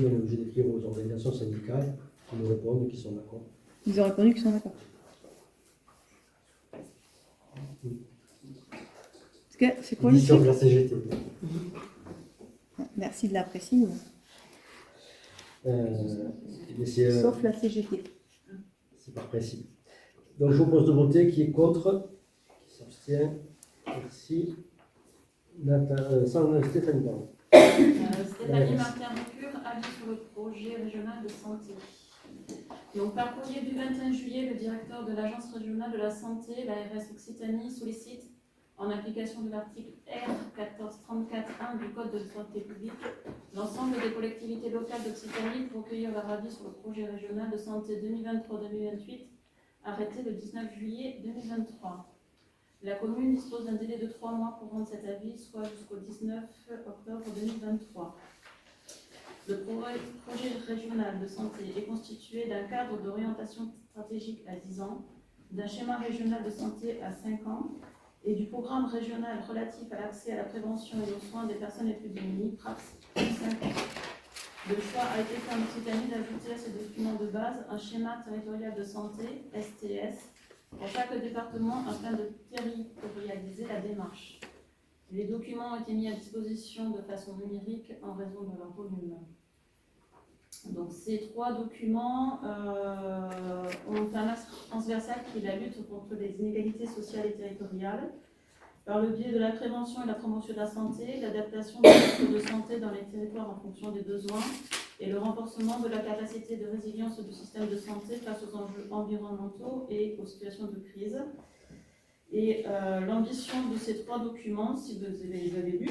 obligé d'écrire aux organisations syndicales qui nous répondent et qui sont d'accord. Ils ont répondu qu'ils sont d'accord. C'est quoi le Édition de chiffre? la CGT. Merci de la précision. Sauf la CGT. C'est par principe. Donc je vous propose de voter, qui est contre, qui s'abstient. Merci. Stéphanie, pardon. Stéphanie Martin-Recure, avis sur le projet régional de santé. Donc, par courrier du 21 juillet, le directeur de l'Agence régionale de la santé, l'ARS Occitanie, sollicite, en application de l'article R. 1434-1 du Code de santé publique, l'ensemble des collectivités locales d'Occitanie pour recueillir leur avis sur le projet régional de santé 2023-2028, arrêté le 19 juillet 2023. La commune dispose d'un délai de 3 mois pour rendre cet avis, soit jusqu'au 19 octobre 2023. Le projet régional de santé est constitué d'un cadre d'orientation stratégique à 10 ans, d'un schéma régional de santé à 5 ans et du programme régional relatif à l'accès à la prévention et aux soins des personnes les plus démunies, PRAPS, 5 ans. Le choix a été fait en Occitanie d'ajouter à ces documents de base un schéma territorial de santé, STS, pour chaque département afin de territorialiser la démarche. Les documents ont été mis à disposition de façon numérique en raison de leur volume. Donc, ces 3 documents ont un axe transversal qui est la lutte contre les inégalités sociales et territoriales, par le biais de la prévention et la promotion de la santé, l'adaptation des offres de santé dans les territoires en fonction des besoins et le renforcement de la capacité de résilience du système de santé face aux enjeux environnementaux et aux situations de crise. Et l'ambition de ces 3 documents, si vous les avez lus,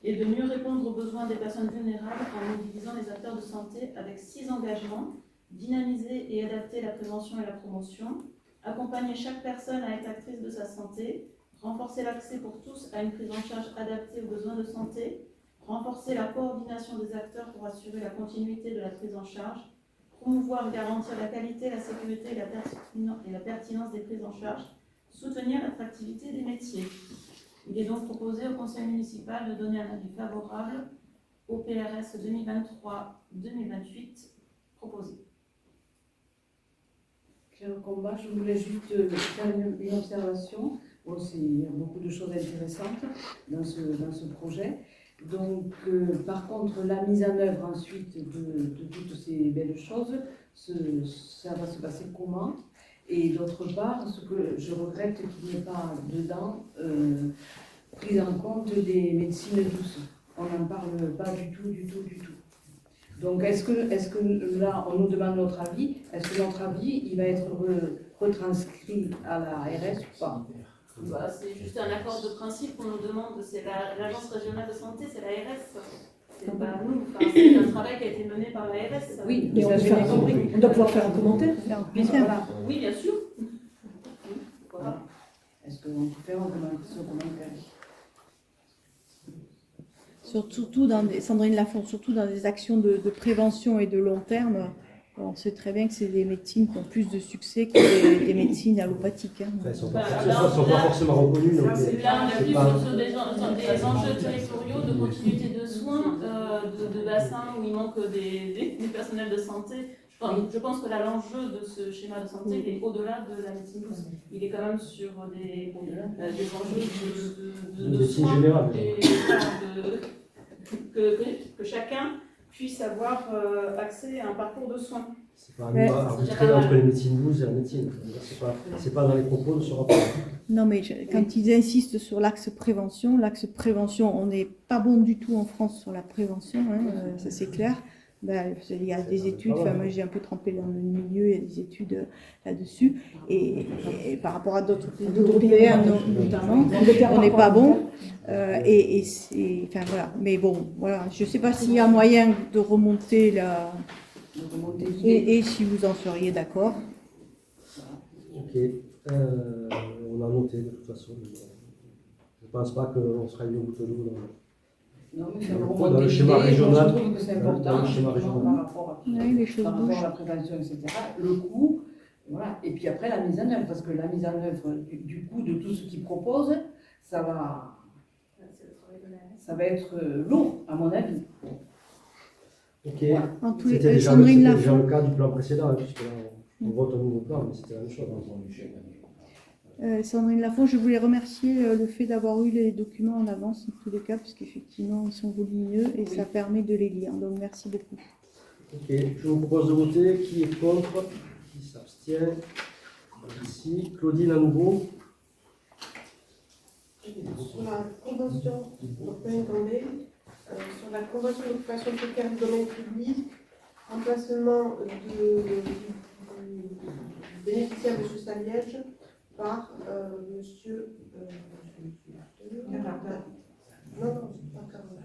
est de mieux répondre aux besoins des personnes vulnérables en mobilisant les acteurs de santé avec 6 engagements dynamiser et adapter la prévention et la promotion, accompagner chaque personne à être actrice de sa santé, renforcer l'accès pour tous à une prise en charge adaptée aux besoins de santé, renforcer la coordination des acteurs pour assurer la continuité de la prise en charge, promouvoir et garantir la qualité, la sécurité et la pertinence des prises en charge, soutenir l'attractivité des métiers. Il est donc proposé au conseil municipal de donner un avis favorable au PRS 2023-2028 proposé. Claire Combat, je voulais juste faire une observation. Bon, il y a beaucoup de choses intéressantes dans ce projet. Donc, par contre, la mise en œuvre ensuite de toutes ces belles choses, ça va se passer comment? Et d'autre part, ce que je regrette qu'il n'y ait pas dedans prise en compte des médecines douces. On n'en parle pas du tout. Donc, est-ce que là, on nous demande notre avis? Est-ce que notre avis, il va être retranscrit à la ARS ou pas? Bah, c'est juste un accord de principe qu'on nous demande, c'est l'Agence régionale de santé, c'est l'ARS. C'est pas nous, enfin, c'est un travail qui a été mené par l'ARS. Oui, mais on doit pouvoir faire un commentaire. Voilà. Oui, bien sûr. Voilà. Est-ce qu'on peut faire un commentaire? Surtout Sandrine Lafont, surtout dans des actions de prévention et de long terme, on sait très bien que c'est des médecines qui ont plus de succès que des médecines allopathiques. Hein. Enfin, elles ne sont pas forcément reconnues. Donc Là, on est plus sur des enjeux territoriaux de continuité de soins, de bassins où il manque des personnels de santé. Je pense que là, l'enjeu de ce schéma de santé il est au-delà de la médecine douce. Il est quand même sur des enjeux de médecine soins générale. Que chacun puisse avoir accès à un parcours de soins. C'est pas un arbitrer entre les médecines douces et la médecine. C'est pas dans les propos de ce rapport. Non, mais quand ils insistent sur l'axe prévention, on n'est pas bon du tout en France sur la prévention, hein, ça c'est clair. Ben, il y a des études, moi j'ai un peu trempé dans le milieu, il y a des études là-dessus, et par rapport à d'autres pays européens notamment, on n'est pas bon, enfin voilà, mais bon, voilà, je ne sais pas s'il y a moyen de remonter la... et si vous en seriez d'accord. Ok, on a noté de toute façon, je ne pense pas qu'on sera mis au bout de l'eau Non, mais dans le schéma régional. Je trouve que c'est important, par rapport à la prévention, etc. Le coût, voilà. Et puis après la mise en œuvre, parce que la mise en œuvre du coût de tout ce qu'ils proposent, ça va être lourd, à mon avis. Ok, C'était déjà le cas du plan précédent, puisque là on vote un nouveau plan, mais c'était la même chose. Sandrine Lafont, je voulais remercier le fait d'avoir eu les documents en avance, en tous les cas, puisqu'effectivement ils sont volumineux et ça permet de les lire. Donc merci beaucoup. Ok, je vous propose de voter. Qui est contre? Qui s'abstient? Merci. Claudine à nouveau. Sur la convention, sur la convention d'occupation précaire du domaine public, remplacement du bénéficiaire M. Saliège par monsieur. Caractère. Non, c'est pas Caractère.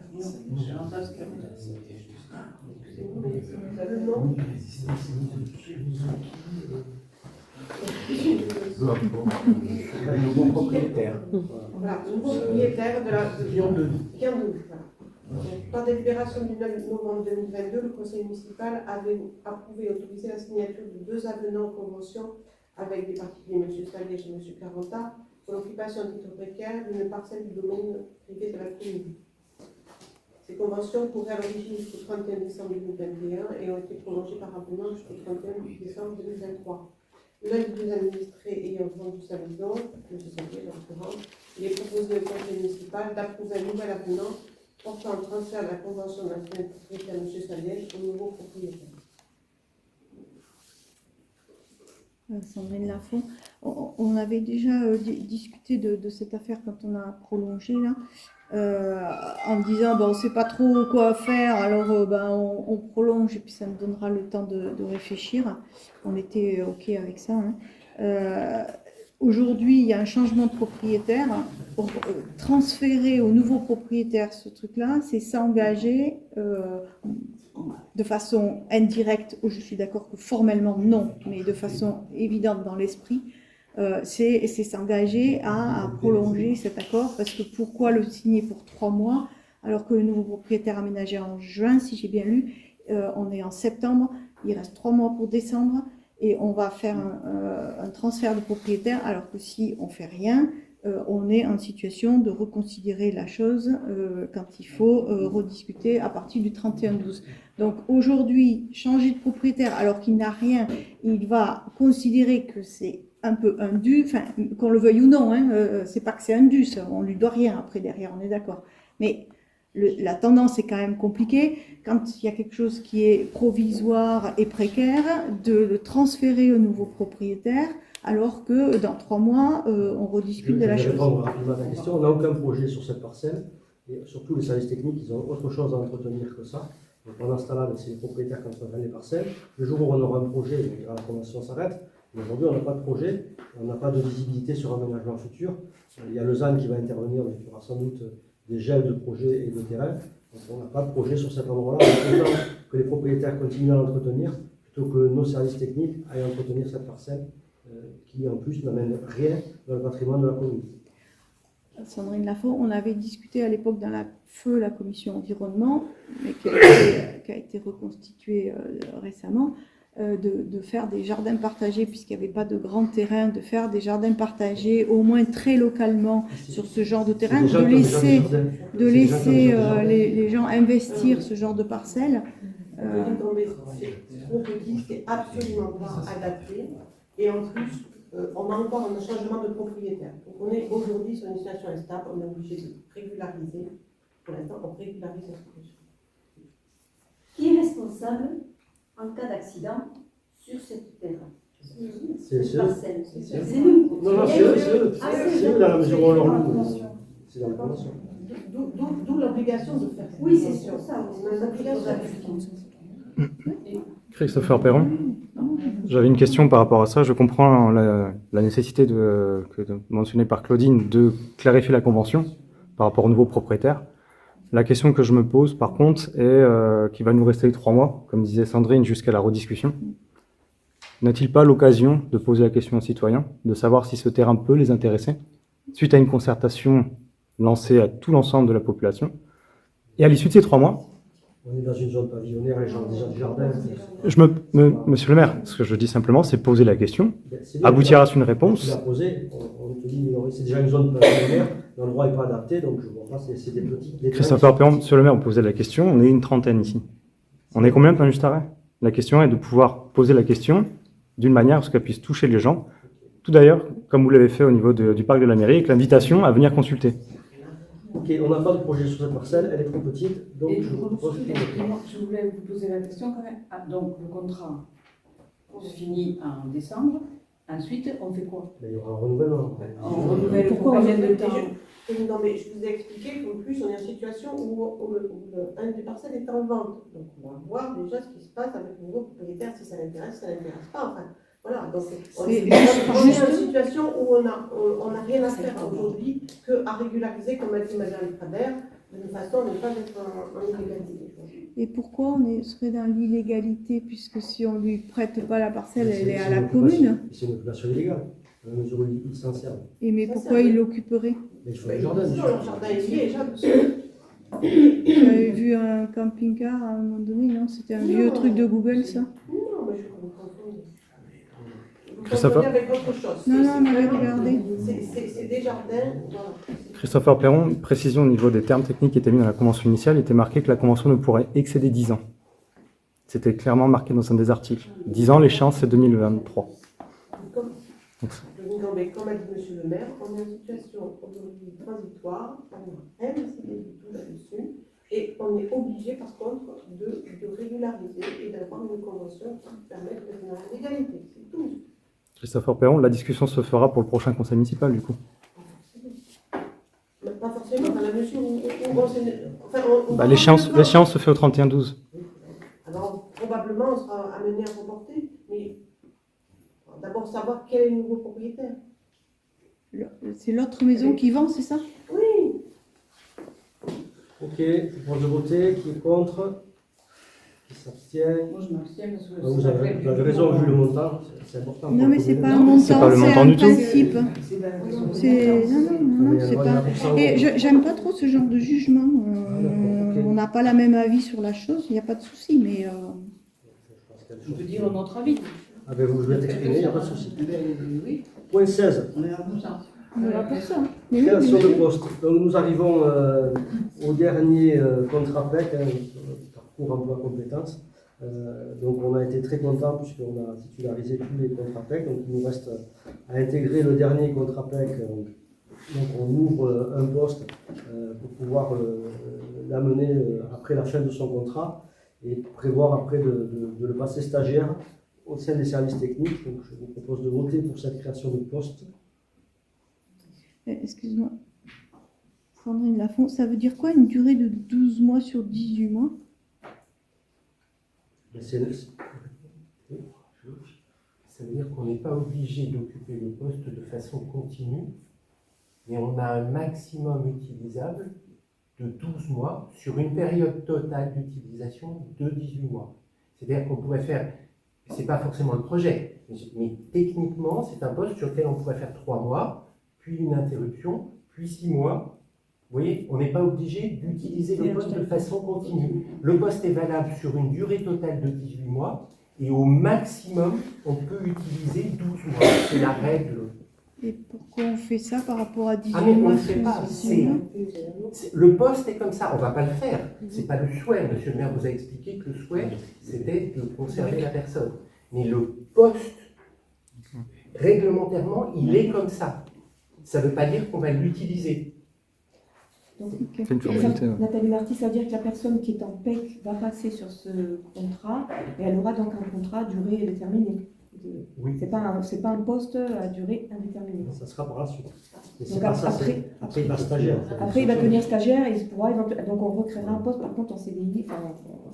Le nom. Le nouveau propriétaire. Voilà, le nouveau propriétaire de la Viande de voilà. Par délibération du 9 novembre 2022, le conseil municipal avait approuvé et autorisé la signature de 2 avenants en convention avec des particuliers, M. Saliège et M. Caranta, pour l'occupation à titre précaire d'une parcelle du domaine privé de la commune. Ces conventions couraient à l'origine jusqu'au 31 décembre 2021 et ont été prolongées par avenant jusqu'au 31 décembre 2023. L'un des 2 administrés ayant vendu sa maison, M. Saliège en l'occurrence, il est proposé au conseil municipal d'approuver un nouvel avenant portant le transfert de la convention nationale de propriété à M. Saliège au nouveau propriétaire. Sandrine Lafont, on avait déjà discuté de cette affaire quand on a prolongé là, en disant on ne sait pas trop quoi faire, alors on prolonge et puis ça nous donnera le temps de réfléchir. On était OK avec ça. Hein. Aujourd'hui, il y a un changement de propriétaire. Pour transférer au nouveau propriétaire ce truc-là, c'est s'engager de façon indirecte, où je suis d'accord que formellement non, mais de façon évidente dans l'esprit, c'est s'engager à prolonger cet accord, parce que pourquoi le signer pour 3 mois alors que le nouveau propriétaire aménagé en juin, si j'ai bien lu, on est en septembre, il reste 3 mois pour décembre, et on va faire un transfert de propriétaire, alors que si on fait rien, on est en situation de reconsidérer la chose quand il faut rediscuter à partir du 31-12. Donc aujourd'hui, changer de propriétaire alors qu'il n'a rien, il va considérer que c'est un peu un dû, enfin, qu'on le veuille ou non, hein, c'est pas que c'est un dû, on lui doit rien après derrière, on est d'accord. Mais la tendance est quand même compliquée, quand il y a quelque chose qui est provisoire et précaire, de le transférer au nouveau propriétaire, alors que dans 3 mois, on rediscute de la Je vais chose. répondre rapidement à ta question. On n'a aucun projet sur cette parcelle, et surtout les services techniques, ils ont autre chose à entretenir que ça. Donc pendant ce temps-là, c'est les propriétaires qui entretiennent les parcelles. Le jour où on aura un projet, la convention s'arrête. Mais aujourd'hui, on n'a pas de projet, on n'a pas de visibilité sur un aménagement futur. Il y a Lausanne qui va intervenir, mais il y aura sans doute des gels de projets et de terrain. Donc on n'a pas de projet sur cet endroit-là. Autant que les propriétaires continuent à l'entretenir, plutôt que nos services techniques aillent entretenir cette parcelle qui, en plus, n'amène rien dans le patrimoine de la commune. Sandrine Lafont, on avait discuté à l'époque dans la commission environnement, mais qui a été reconstituée récemment, de faire des jardins partagés, puisqu'il n'y avait pas de grands terrains, de faire des jardins partagés, au moins très localement, sur ce genre de terrain, de laisser les gens investir ce genre de parcelles. C'est trop petit, c'est absolument pas adapté. Et en plus, on a encore un changement de propriétaire. Donc on est aujourd'hui sur une situation instable, on est obligé de régulariser. Pour l'instant, on régularise la situation. Qui est responsable en cas d'accident sur cette terre? C'est nous. Non, c'est eux, dans la mesure où on leur loue. C'est dans la convention. D'où l'obligation de faire ça. Oui, c'est sur ça. On a l'obligation. Christopher Perron, j'avais une question par rapport à ça. Je comprends la nécessité mentionnée par Claudine de clarifier la convention par rapport au nouveau propriétaire. La question que je me pose, par contre, est qu'il va nous rester 3 mois, comme disait Sandrine, jusqu'à la rediscussion. N'a-t-il pas l'occasion de poser la question aux citoyens, de savoir si ce terrain peut les intéresser, suite à une concertation lancée à tout l'ensemble de la population? Et à l'issue de ces 3 mois, on est dans une zone pavillonnaire, les gens déjà du jardin. Monsieur le maire, ce que je dis simplement, c'est poser la question, aboutir à une réponse. Tu l'as posé, on te dit, c'est déjà une zone pavillonnaire, l'endroit n'est pas adapté, donc je vois pas, c'est des petits. Christopher Perron, monsieur le maire, on posait la question, on est une trentaine ici. On est combien de temps juste arrêt? La question est de pouvoir poser la question d'une manière à ce qu'elle puisse toucher les gens. Tout d'ailleurs, comme vous l'avez fait au niveau du parc de la mairie, avec l'invitation à venir consulter. Ok, on n'a pas de projet sur cette parcelle, elle est trop petite, donc je vous propose que... Je voulais vous poser la question quand même. Ah, donc le contrat se finit en décembre. Ensuite, on fait quoi? Il y aura un renouvellement. On renouvelle pour combien de temps? Non, mais je vous ai expliqué qu'en plus, on est en situation où un des parcelles est en vente. Donc, on va voir déjà ce qui se passe avec le nouveau propriétaire, si ça l'intéresse, si ça l'intéresse pas. Enfin, voilà. Donc, on est en situation où on n'a rien à faire aujourd'hui qu'à régulariser, comme a dit Madame Prader, de façon à ne pas être en illégalité. Et pourquoi on serait dans l'illégalité, puisque si on ne lui prête pas la parcelle, elle est à la commune? C'est une occupation illégale, à la mesure où il s'en sert. Et mais pourquoi il l'occuperait? Il faut le jardin. Le jardin est lié, J'avais vu un camping-car à un moment donné, non? C'était un vieux truc de Google, ça? Non, mais je comprends. Christopher avec autre chose. Non, on avait regardé. C'est des jardins. Voilà. Christopher Perron, précision au niveau des termes techniques qui étaient mis dans la convention initiale, il était marqué que la convention ne pourrait excéder 10 ans. C'était clairement marqué dans un des articles. 10 ans, l'échéance, c'est 2023. Comme a dit Monsieur le maire, on est en situation aujourd'hui transitoire, on a un décidé du tout là-dessus, et on est obligé par contre de régulariser et d'avoir une convention qui permette de venir à l'égalité. C'est tout. Christopher Perron, la discussion se fera pour le prochain conseil municipal, du coup. Pas forcément, dans la mesure où on l'échéance se fait au 31-12. Alors, probablement, on sera amené à reporter, mais d'abord savoir quel est le nouveau propriétaire. C'est l'autre maison qui vend, c'est ça? Oui. Ok, je propose de voter. Qui est contre? Qui s'abstient? Moi, je m'abstiens parce que Vous avez raison, vu le montant, c'est important. Non, mais c'est pas un C'est montant, pas le c'est montant un du tout. principe. c'est pas la question. Non, c'est pas. Et j'aime pas trop ce genre de jugement. On n'a pas la même avis sur la chose, il n'y a pas de souci, mais. On peut dire notre avis. Ah ben vous voulez t'exprimer, il n'y a pas de souci. Oui, Point 16. on est là pour ça. On est là pour ça. Mais oui, Création mais de oui. poste. Donc nous arrivons au dernier contrat PEC, parcours emploi compétences. Donc on a été très contents puisqu'on a titularisé tous les contrats PEC. Donc il nous reste à intégrer le dernier contrat PEC. Donc on ouvre un poste pour pouvoir l'amener après la fin de son contrat et prévoir après de le passer stagiaire au sein des services techniques. Donc je vous propose de voter pour cette création de poste. Excuse-moi. Sandrine Lafont, ça veut dire quoi une durée de 12 mois sur 18 mois? C'est Ça veut dire qu'on n'est pas obligé d'occuper le poste de façon continue, mais on a un maximum utilisable de 12 mois sur une période totale d'utilisation de 18 mois. C'est-à-dire qu'on pourrait faire, c'est pas forcément le projet, mais techniquement, c'est un poste sur lequel on pourrait faire 3 mois, puis une interruption, puis 6 mois. Vous voyez, on n'est pas obligé d'utiliser le poste de façon continue. Le poste est valable sur une durée totale de 18 mois, et au maximum, on peut utiliser 12 mois. C'est la règle. Et pourquoi on fait ça par rapport à 18 Ah mais on mois ne le fait pas. Le poste est comme ça, on ne va pas le faire. Ce n'est pas le souhait. Monsieur le maire vous a expliqué que le souhait, c'était de conserver la personne. Mais le poste, réglementairement, il est comme ça. Ça ne veut pas dire qu'on va l'utiliser. Donc, C'est une formalité. Ouais. Nathalie Marty, ça veut dire que la personne qui est en PEC va passer sur ce contrat et elle aura donc un contrat à durée déterminée. Oui. C'est pas un poste à durée indéterminée. Ça sera par la suite. Mais Donc c'est pas ça, après, il va stagiaire. Après, il va devenir stagiaire et il pourra éventuellement. Donc, on recréera un poste, par contre, en CDI. Enfin,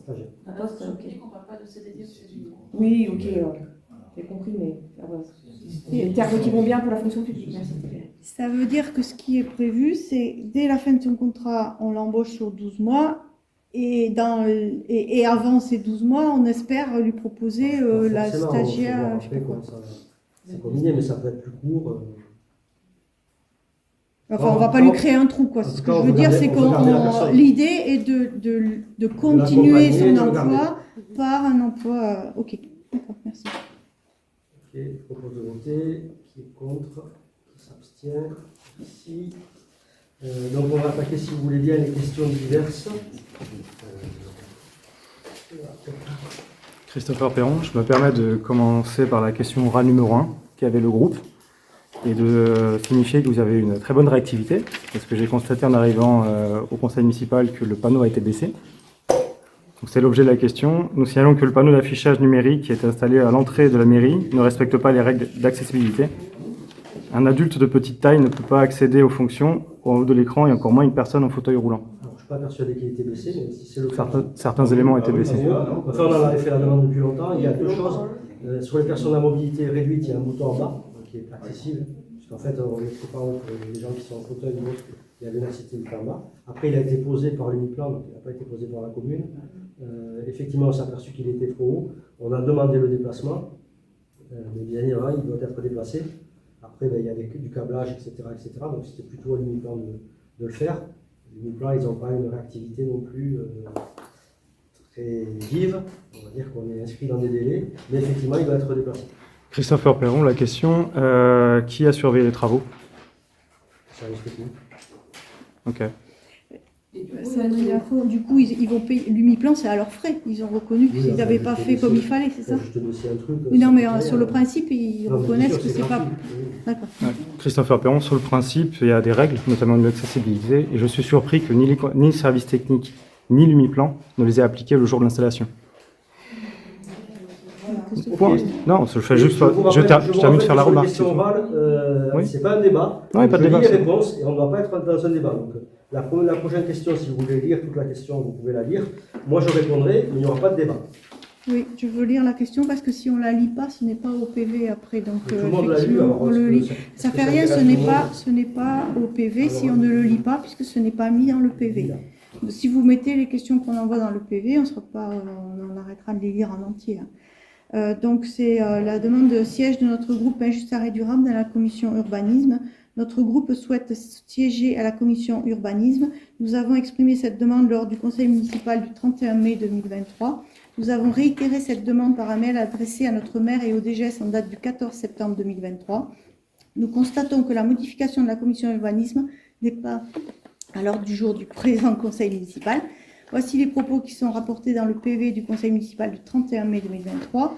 Stagiaire. un poste. Je Ok. ne parle pas de CDD ou CDI. Oui, ok. J'ai compris, mais. Il y a des termes qui vont bien pour la fonction publique. Merci. Ça veut dire que ce qui est prévu, c'est dès la fin de son contrat, on l'embauche sur 12 mois. Et avant ces 12 mois, on espère lui proposer la stagiaire. C'est combiné, mais ça peut être plus court. Enfin, on ne va pas lui créer un trou, quoi. Ce que je veux dire, c'est que l'idée est de continuer son emploi par un emploi. Ok, d'accord, merci. Ok, je propose de voter. Qui est contre? Qui s'abstient? Ici. Donc on va attaquer, si vous voulez bien, les questions diverses. Christopher Perron, je me permets de commencer par la question orale numéro 1 qu'avait le groupe et de signifier que vous avez une très bonne réactivité parce que j'ai constaté en arrivant au conseil municipal que le panneau a été baissé. Donc c'est l'objet de la question. Nous signalons que le panneau d'affichage numérique qui est installé à l'entrée de la mairie ne respecte pas les règles d'accessibilité. Un adulte de petite taille ne peut pas accéder aux fonctions en haut de l'écran et encore moins une personne en fauteuil roulant. Alors, je ne suis pas persuadé qu'il ait été baissé, mais si c'est le cas. Certains éléments ont été baissés. Enfin, on en avait fait la demande depuis longtemps. Il y a deux choses. Sur les personnes à mobilité réduite, il y a un bouton en bas qui est accessible. Puisqu'en fait, on ne le fait pas pour les gens qui sont en fauteuil ou autre. Il y avait une accessibilité en bas. Après, il a été posé par l'Uniplan, donc il n'a pas été posé par la commune. Effectivement, on s'est aperçu qu'il était trop haut. On a demandé le déplacement. Mais bien évidemment, il doit être déplacé. Après, il y a du câblage, etc. Donc c'était plutôt à l'Uniplan de le faire. L'Uniplan, ils n'ont pas une réactivité non plus très vive. On va dire qu'on est inscrit dans des délais. Mais effectivement, il doit être déplacé. Christopher Perron, la question, qui a surveillé les travaux? Service technique. Ok. Du coup, ils vont payer. L'Uniplan, c'est à leurs frais. Ils ont reconnu qu'ils n'avaient pas fait comme il fallait, c'est ça? Oui, non, mais sur le principe, ils reconnaissent que c'est pas. D'accord. Christopher Perron, sur le principe, il y a des règles, notamment de l'accessibilité, et je suis surpris que ni le service technique ni l'Uniplan ne les aient appliquées le jour de l'installation. Non, je fais juste. Je termine de faire la remarque. Oui. C'est pas un débat. Non, pas de débat. Je lis les réponses et on ne doit pas être dans un débat. Donc, la prochaine question, si vous voulez lire toute la question, vous pouvez la lire. Moi, je répondrai, mais il n'y aura pas de débat. Oui, je veux lire la question parce que si on ne la lit pas, ce n'est pas au PV après. Donc, tout le monde l'a lu, alors, on le lit. Ça ne fait rien, ce n'est pas au PV si on ne le lit pas, puisque ce n'est pas mis dans le PV. Si vous mettez les questions qu'on envoie dans le PV, on arrêtera de les lire en entier. Donc c'est la demande de siège de notre groupe Injuste Arrêt Durable dans la commission urbanisme. Notre groupe souhaite siéger à la commission urbanisme. Nous avons exprimé cette demande lors du conseil municipal du 31 mai 2023. Nous avons réitéré cette demande par un mail adressé à notre maire et au DGS en date du 14 septembre 2023. Nous constatons que la modification de la commission urbanisme n'est pas à l'ordre du jour du présent conseil municipal. Voici les propos qui sont rapportés dans le PV du conseil municipal du 31 mai 2023.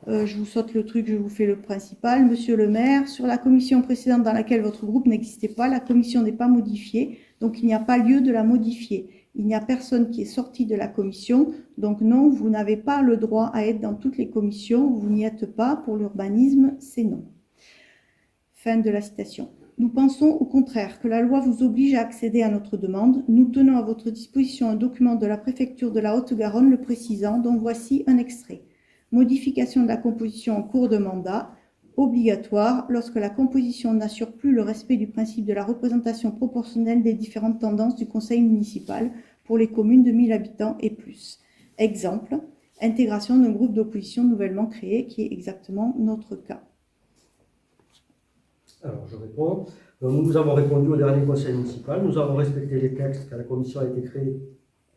Je vous saute le truc, je vous fais le principal. Monsieur le maire, sur la commission précédente dans laquelle votre groupe n'existait pas, la commission n'est pas modifiée, donc il n'y a pas lieu de la modifier. Il n'y a personne qui est sorti de la commission, donc non, vous n'avez pas le droit à être dans toutes les commissions, vous n'y êtes pas, pour l'urbanisme, c'est non. Fin de la citation. Nous pensons au contraire que la loi vous oblige à accéder à notre demande. Nous tenons à votre disposition un document de la préfecture de la Haute-Garonne le précisant, dont voici un extrait. Modification de la composition en cours de mandat, obligatoire lorsque la composition n'assure plus le respect du principe de la représentation proportionnelle des différentes tendances du conseil municipal pour les communes de 1000 habitants et plus. Exemple, intégration d'un groupe d'opposition nouvellement créé, qui est exactement notre cas. Alors, je réponds. Nous avons répondu au dernier conseil municipal. Nous avons respecté les textes car la commission a été créée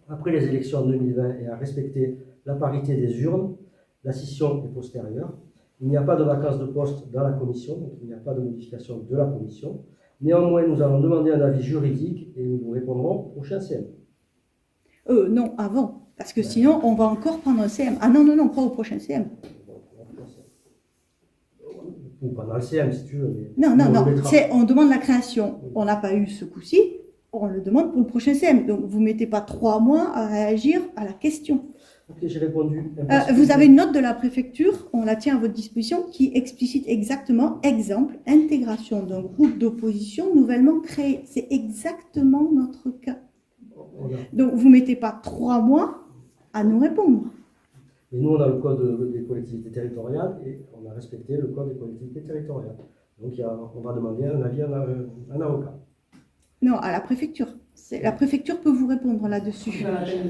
après les élections en 2020 et a respecté la parité des urnes. La scission est postérieure. Il n'y a pas de vacance de poste dans la commission, donc il n'y a pas de modification de la commission. Néanmoins, nous allons demander un avis juridique et nous vous répondrons au prochain CM. Non, avant. Parce que sinon, on va encore prendre un CM. Ah non, pas au prochain CM. Ou pendant le CM, si tu veux. Mais non. On demande la création. On n'a pas eu ce coup-ci. On le demande pour le prochain CM. Donc, vous ne mettez pas 3 mois à réagir à la question. Ok, j'ai répondu. Vous avez une note de la préfecture, on la tient à votre disposition, qui explicite exactement, exemple, intégration d'un groupe d'opposition nouvellement créé. C'est exactement notre cas. Donc, vous ne mettez pas 3 mois à nous répondre. Et nous, on a le code des collectivités territoriales et on a respecté le code des collectivités territoriales. Donc, on va demander un avis à un avocat. Non, à la préfecture. La préfecture peut vous répondre là-dessus.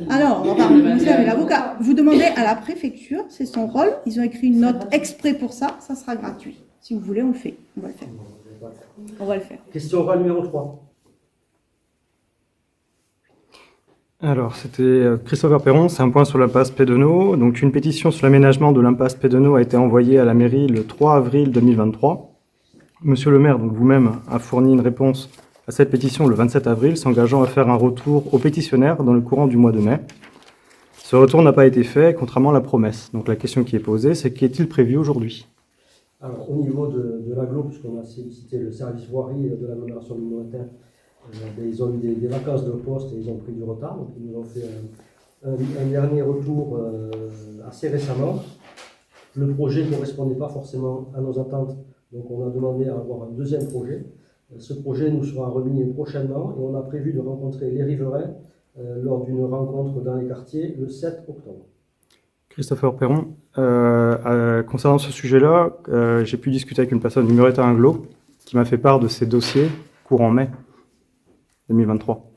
Alors, on va commencer avec l'avocat. Vous demandez à la préfecture, c'est son rôle. Ils ont écrit une note exprès pour ça. Ça sera gratuit. Si vous voulez, on le fait. On va le faire. On va le faire. Question orale numéro 3. Alors, c'était Christopher Perron, c'est un point sur l'impasse Pédenot. Donc, une pétition sur l'aménagement de l'impasse Pédenot a été envoyée à la mairie le 3 avril 2023. Monsieur le maire, donc vous-même, a fourni une réponse à cette pétition le 27 avril, s'engageant à faire un retour aux pétitionnaires dans le courant du mois de mai. Ce retour n'a pas été fait, contrairement à la promesse. Donc la question qui est posée, c'est qu'est-il prévu aujourd'hui? Alors, au niveau de l'agglo, puisqu'on a cité le service voirie de l'agglomération du Lointain, ils ont eu des vacances de poste et ils ont pris du retard. Donc, ils nous ont fait un dernier retour assez récemment. Le projet ne correspondait pas forcément à nos attentes, donc on a demandé à avoir un deuxième projet. Ce projet nous sera remis prochainement et on a prévu de rencontrer les riverains lors d'une rencontre dans les quartiers le 7 octobre. Christopher Perron, concernant ce sujet-là, j'ai pu discuter avec une personne du Muretin Agglo qui m'a fait part de ces dossiers courant mai 2023.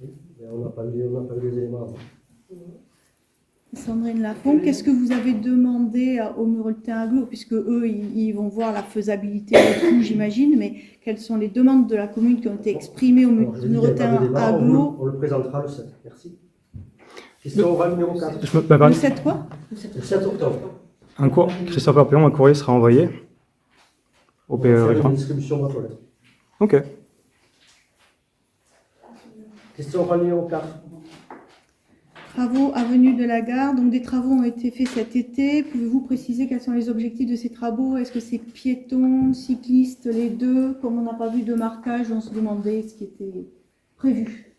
Oui, on n'a pas eu les éléments avant. Sandrine Lafont, qu'est-ce que vous avez demandé au Muretin Agglo, puisque eux, ils vont voir la faisabilité et tout, j'imagine, mais quelles sont les demandes de la commune qui ont été exprimées au Muretin Agglo? On le présentera le 7. Merci. Question orale numéro 4. Le 7 quoi? Le 7 octobre. Christopher Perron, un courrier sera envoyé au PE. On va faire une distribution boîte aux lettres. Ok. Question orale numéro 4. Travaux avenue de la Gare, donc des travaux ont été faits cet été. Pouvez-vous préciser quels sont les objectifs de ces travaux? Est-ce que c'est piétons, cyclistes, les deux? Comme on n'a pas vu de marquage, on se demandait ce qui était prévu.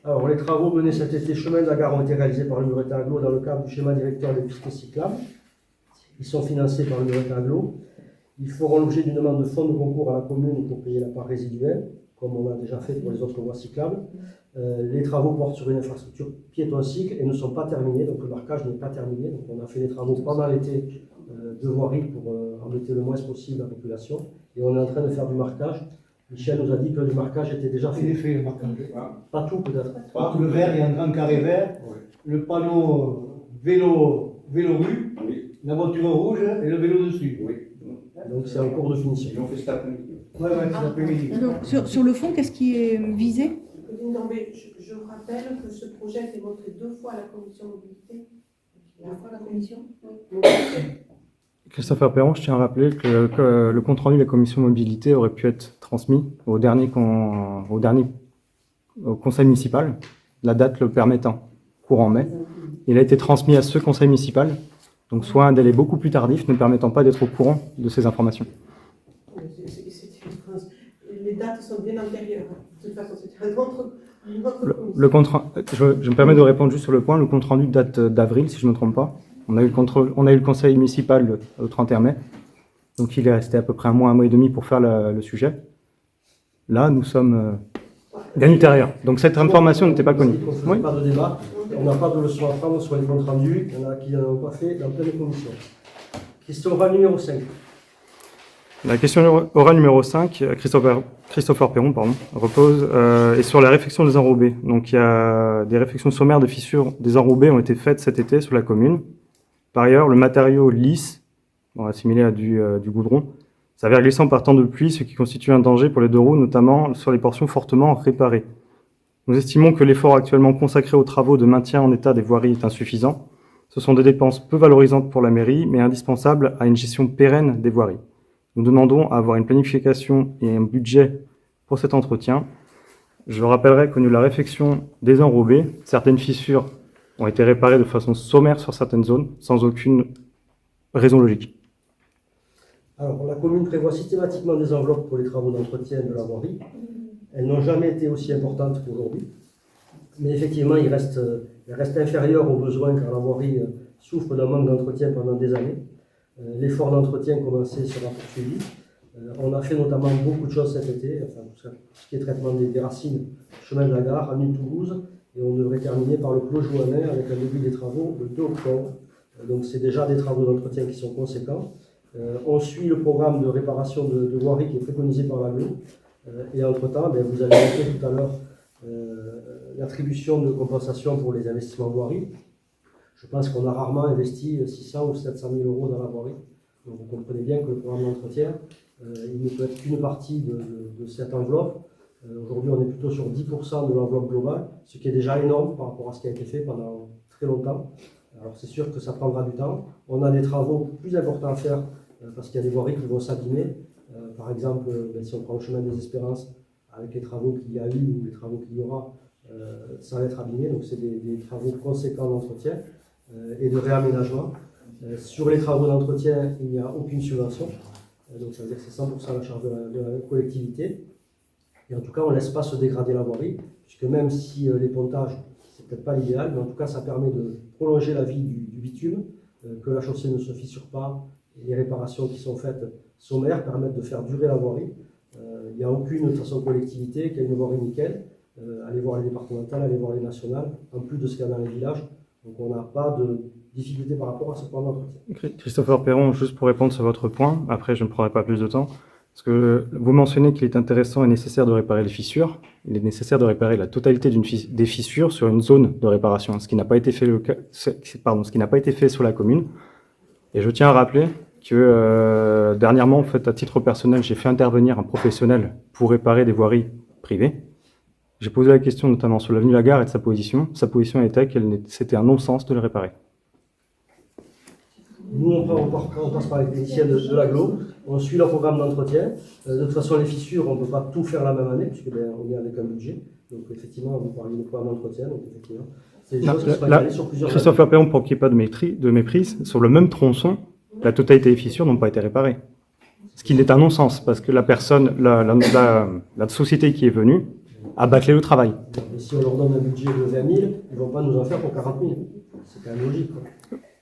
Alors, les travaux menés cet été chemin de la Gare ont été réalisés par le Muretin Agglo dans le cadre du schéma directeur des pistes cyclables. Ils sont financés par le Muretin Agglo. Ils feront l'objet d'une demande de fonds de concours à la commune pour payer la part résiduelle, comme on a déjà fait pour les autres voies cyclables. Les travaux portent sur une infrastructure piéton-cycle et ne sont pas terminés, donc le marquage n'est pas terminé. Donc on a fait les travaux pendant l'été de voirie pour embêter le moins possible la population. Et on est en train de faire du marquage Michel nous a dit que le marquage était déjà Il est fait. fait, le marquage. Pas tout peut-être. Le vert, il y a un grand carré vert, le panneau vélo rue, la voiture rouge et le vélo dessus. Donc c'est en cours de finition. Ils l'ont fait cet après-midi. Ouais, cet après-midi. Donc, sur le fond, qu'est-ce qui est visé? Non, mais je rappelle que ce projet a été montré 2 fois à la commission mobilité. La fois à la commission. Christopher Perron, je tiens à rappeler que le compte-rendu de la commission mobilité aurait pu être transmis au conseil municipal, la date le permettant, courant mai. Il a été transmis à ce conseil municipal, donc soit un délai beaucoup plus tardif ne permettant pas d'être au courant de ces informations. Les dates sont bien antérieures. De toute façon, c'était une autre Je me permets de répondre juste sur le point. Le compte-rendu date d'avril, si je ne me trompe pas. On a eu le conseil municipal le 31 mai. Donc il est resté à peu près un mois et demi pour faire le sujet. Là, nous sommes bien ultérieurs. Donc cette information n'était pas connue. On ne fait pas de débat. On n'a pas de leçon à prendre sur les comptes rendus. Il y en a qui n'en ont pas fait dans pleine commission. Question orale numéro 5. La question orale numéro 5, Christopher Perron, repose est sur la réfection des enrobés. Donc il y a des réfections sommaires de fissures des enrobés ont été faites cet été sur la commune. Par ailleurs, le matériau lisse, assimilé à du goudron, s'avère glissant par temps de pluie, ce qui constitue un danger pour les 2 roues, notamment sur les portions fortement réparées. Nous estimons que l'effort actuellement consacré aux travaux de maintien en état des voiries est insuffisant. Ce sont des dépenses peu valorisantes pour la mairie, mais indispensables à une gestion pérenne des voiries. Nous demandons à avoir une planification et un budget pour cet entretien. Je rappellerai qu'au niveau de la réfection des enrobés, certaines fissures ont été réparées de façon sommaire sur certaines zones, sans aucune raison logique. Alors, la commune prévoit systématiquement des enveloppes pour les travaux d'entretien de la voirie. Elles n'ont jamais été aussi importantes qu'aujourd'hui. Mais effectivement, elles restent inférieures aux besoins car la voirie souffre d'un manque d'entretien pendant des années. L'effort d'entretien commencé sera poursuivi. On a fait notamment beaucoup de choses cet été, tout ce qui est traitement des racines, chemin de la gare, avenue de Toulouse, et on devrait terminer par le clos Jouanais avec un début des travaux le 2 octobre. Donc c'est déjà des travaux d'entretien qui sont conséquents. On suit le programme de réparation de voirie qui est préconisé par l'AGLO. Et entre-temps, vous avez évoqué tout à l'heure l'attribution de compensation pour les investissements voirie. Je pense qu'on a rarement investi 600 ou 700 000 euros dans la voirie. Donc vous comprenez bien que le programme d'entretien, il ne peut être qu'une partie de cette enveloppe. Aujourd'hui, on est plutôt sur 10% de l'enveloppe globale, ce qui est déjà énorme par rapport à ce qui a été fait pendant très longtemps. Alors c'est sûr que ça prendra du temps. On a des travaux plus importants à faire parce qu'il y a des voiries qui vont s'abîmer. Par exemple, si on prend le chemin des Espérances, avec les travaux qu'il y a eu ou les travaux qu'il y aura, ça va être abîmé. Donc c'est des travaux conséquents d'entretien et de réaménagement. Sur les travaux d'entretien, il n'y a aucune subvention. Donc ça veut dire que c'est 100% à la charge de la collectivité. Et en tout cas, on ne laisse pas se dégrader la voirie, puisque même si les pontages, c'est peut-être pas l'idéal, mais en tout cas, ça permet de prolonger la vie du bitume, que la chaussée ne se fissure pas, et les réparations qui sont faites sommaires permettent de faire durer la voirie. Il n'y a aucune, de toute façon, collectivité qui a une voirie nickel. Allez voir les départementales, allez voir les nationales, en plus de ce qu'il y a dans les villages. Donc on n'a pas de difficulté par rapport à ce plan d'entretien. Christopher Perron, juste pour répondre sur votre point, après je ne prendrai pas plus de temps, parce que vous mentionnez qu'il est intéressant et nécessaire de réparer les fissures. Il est nécessaire de réparer la totalité des fissures sur une zone de réparation, ce qui n'a pas été fait, ce qui n'a pas été fait sur la commune. Et je tiens à rappeler que dernièrement, en fait, à titre personnel, j'ai fait intervenir un professionnel pour réparer des voiries privées. J'ai posé la question notamment sur l'avenue Lagare et de sa position. Sa position était que c'était un non-sens de le réparer. Nous, on passe par les techniciens de l'AGLO, on suit leur programme d'entretien. De toute façon, les fissures, on ne peut pas tout faire la même année, puisque on est avec un budget. Donc, effectivement, vous parlez de programme d'entretien. Donc, effectivement, c'est des choses qui sont étalées sur plusieurs années. Christopher Perron, pour qu'il n'y ait pas de méprise, sur le même tronçon, la totalité des fissures n'ont pas été réparées. Ce qui est un non-sens, parce que la personne, la société qui est venue, a bâclé le travail. Et si on leur donne un budget de 20 000, ils ne vont pas nous en faire pour 40 000. C'est quand même logique, quoi.